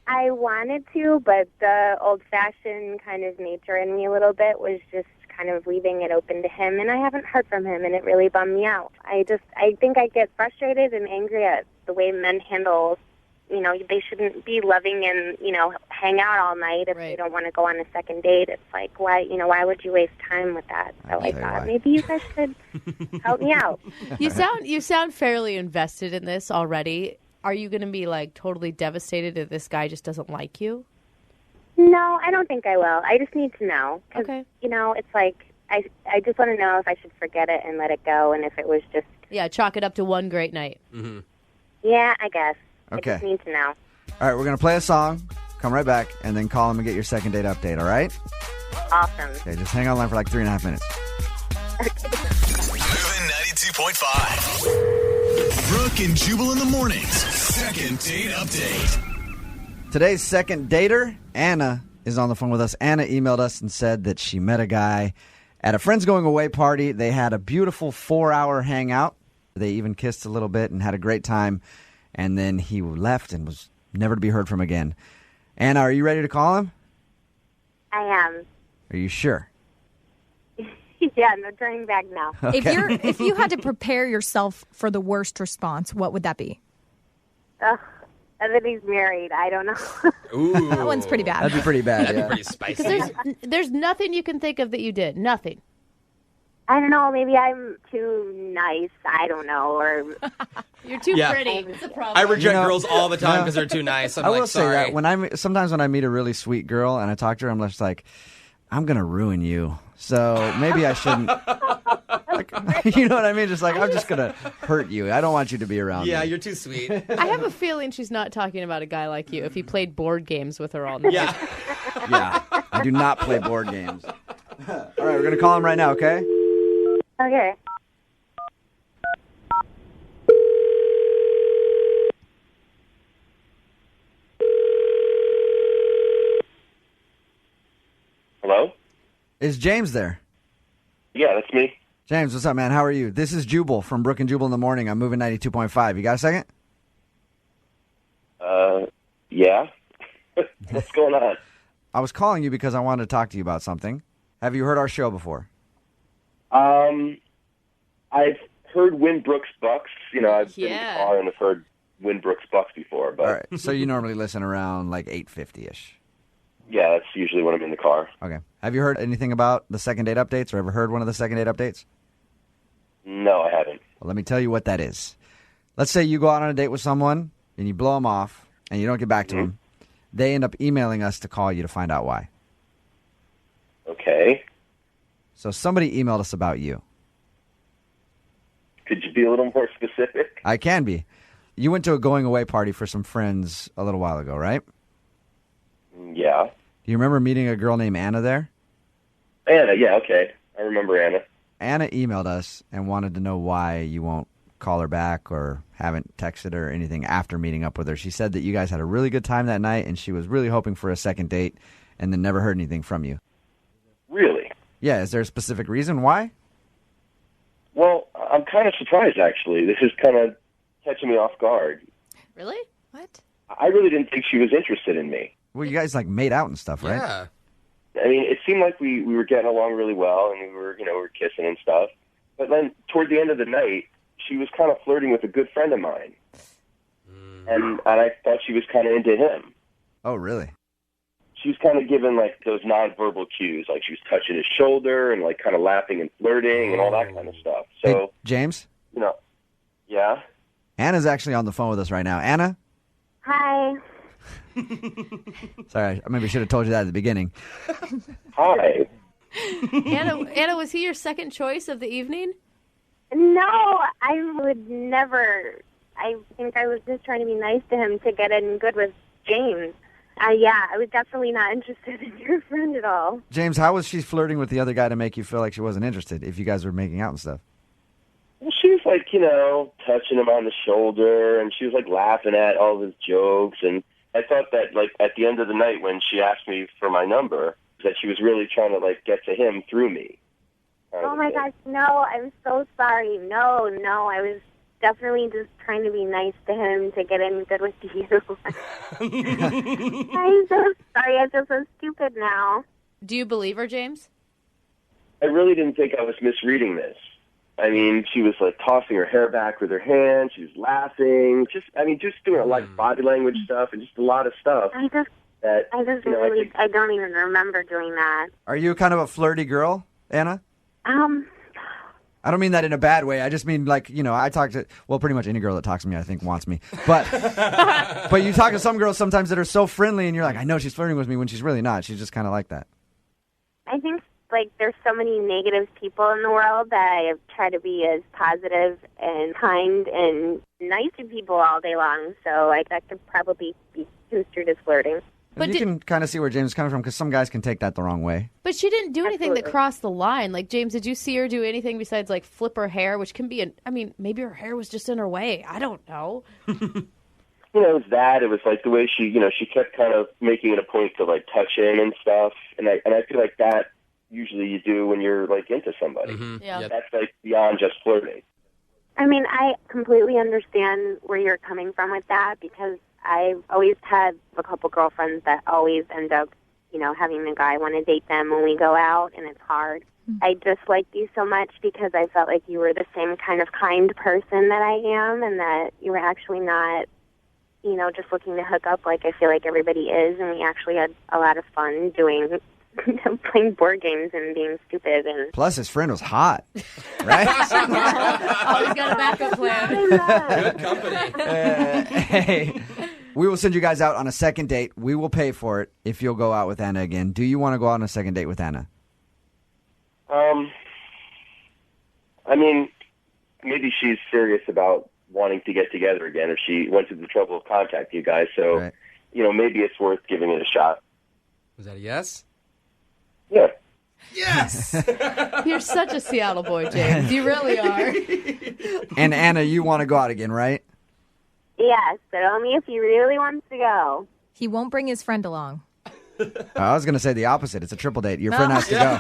I wanted to, but the old-fashioned kind of nature in me a little bit was just kind of leaving it open to him, and I haven't heard from him, and it really bummed me out. I think I get frustrated and angry at the way men handle, they shouldn't be loving and, hang out all night if they don't want to go on a second date. It's like, why would you waste time with that? So I thought maybe you guys could help me out. You sound fairly invested in this already. Are you going to be, totally devastated if this guy just doesn't like you? No, I don't think I will. I just need to know. Okay. It's like, I just want to know if I should forget it and let it go, and if it was just... Yeah, chalk it up to one great night. Mm-hmm. Yeah, I guess. Okay. I just need to know. All right, we're going to play a song, come right back, and then call him and get your second date update, all right? Awesome. Okay, just hang online for 3.5 minutes. Moving 92.5. Brooke and Jubal in the mornings. Second date update. Today's second dater, Anna, is on the phone with us. Anna emailed us and said that she met a guy at a friend's going away party. They had a beautiful 4-hour hangout. They even kissed a little bit and had a great time. And then he left and was never to be heard from again. Anna, are you ready to call him? I am. Are you sure? Yeah, no turning back now. Okay. If you had to prepare yourself for the worst response, what would that be? Ugh, and then he's married. I don't know. Ooh. That one's pretty bad. That'd be pretty bad. That'd yeah. be pretty spicy. Because there's nothing you can think of that you did. Nothing. I don't know. Maybe I'm too nice. I don't know. Or You're too Yeah. pretty. It's a problem. I reject girls all the time because they're too nice. I'm I like, will say sorry. that sometimes when I meet a really sweet girl and I talk to her, I'm just like, I'm gonna ruin you. So maybe I shouldn't. You know what I mean? Just like I'm just gonna hurt you. I don't want you to be around. Yeah, me. you're too sweet. I have a feeling she's not talking about a guy like you if he played board games with her all night. Yeah. Yeah, I do not play board games. All right, we're gonna call him right now. Okay. okay. Hello? Is James there? Yeah, that's me. James, what's up, man? How are you? This is Jubal from Brooke and Jubal in the morning. I'm moving 92.5. You got a second? Yeah. What's going on? I was calling you because I wanted to talk to you about something. Have you heard our show before? I've heard Winbrook's Bucks. I've been in the car and I've heard Winbrook's Bucks before. But All right. So you normally listen around like 8:50-ish. yeah, that's usually when I'm in the car. Okay. Have you heard anything about the second date updates or ever heard one of the second date updates? No, I haven't. Well, let me tell you what that is. Let's say you go out on a date with someone and you blow them off and you don't get back to them. They end up emailing us to call you to find out why. Okay. So somebody emailed us about you. Could you be a little more specific? I can be. You went to a going away party for some friends a little while ago, right? Yeah. Do you remember meeting a girl named Anna there? Anna, yeah, okay. I remember Anna. Anna emailed us and wanted to know why you won't call her back or haven't texted her or anything after meeting up with her. She said that you guys had a really good time that night and she was really hoping for a second date and then never heard anything from you. Really? Yeah, is there a specific reason why? Well, I'm kind of surprised, actually. This is kind of catching me off guard. Really? What? I really didn't think she was interested in me. Well, you guys like made out and stuff, right? Yeah. I mean, it seemed like we were getting along really well, and we were kissing and stuff. But then, toward the end of the night, she was kind of flirting with a good friend of mine, and I thought she was kind of into him. Oh, really? She was kind of giving like those nonverbal cues, like she was touching his shoulder and like kind of laughing and flirting and all that kind of stuff. So, Hey, James? Yeah. Anna's actually on the phone with us right now. Anna? Hi. Sorry, I maybe should have told you that at the beginning. Hi. Anna, was he your second choice of the evening? No, I would never. I think I was just trying to be nice to him to get in good with James. Yeah, I was definitely not interested in your friend at all. James, how was she flirting with the other guy to make you feel like she wasn't interested if you guys were making out and stuff? She was like, touching him on the shoulder, and she was like laughing at all of his jokes. And I thought that, like, at the end of the night when she asked me for my number, that she was really trying to, like, get to him through me. Oh my gosh, no, I'm so sorry. No, I was definitely just trying to be nice to him to get in good with you. I'm so sorry, I feel so stupid now. Do you believe her, James? I really didn't think I was misreading this. I mean, she was like tossing her hair back with her hand. She was laughing. Just doing a lot of body language stuff and just a lot of stuff. I don't even remember doing that. Are you kind of a flirty girl, Anna? I don't mean that in a bad way. I just mean, like, I talk to, pretty much any girl that talks to me, I think, wants me. But but you talk to some girls sometimes that are so friendly, and you're like, I know she's flirting with me when she's really not. She's just kind of like that. I think, like, there's so many negative people in the world that I try to be as positive and kind and nice to people all day long. So that could probably be construed as flirting. But you can kind of see where James is coming from, because some guys can take that the wrong way. But she didn't do anything that crossed the line. Like, James, did you see her do anything besides, like, flip her hair, which can be maybe her hair was just in her way. I don't know. It was that. It was, like, the way she kept kind of making it a point to, like, touch him and stuff. And I feel like that usually you do when you're, like, into somebody. Mm-hmm. Yeah. That's, like, beyond just flirting. I mean, I completely understand where you're coming from with that, because I've always had a couple girlfriends that always end up, having the guy want to date them when we go out, and it's hard. I disliked you so much because I felt like you were the same kind of kind person that I am, and that you were actually not, just looking to hook up like I feel like everybody is, and we actually had a lot of fun doing playing board games and being stupid. And plus, his friend was hot, right? Always got a backup plan. Good company. Hey, we will send you guys out on a second date. We will pay for it if you'll go out with Anna again. Do you want to go out on a second date with Anna? I mean, maybe she's serious about wanting to get together again, or she went to the trouble of contacting you guys. So, right. Maybe it's worth giving it a shot. Was that a yes? Yeah. Yes! You're such a Seattle boy, James. You really are. And Anna, you want to go out again, right? yes, but only if he really wants to go. He won't bring his friend along. I was going to say the opposite. It's a triple date. Your friend has to go.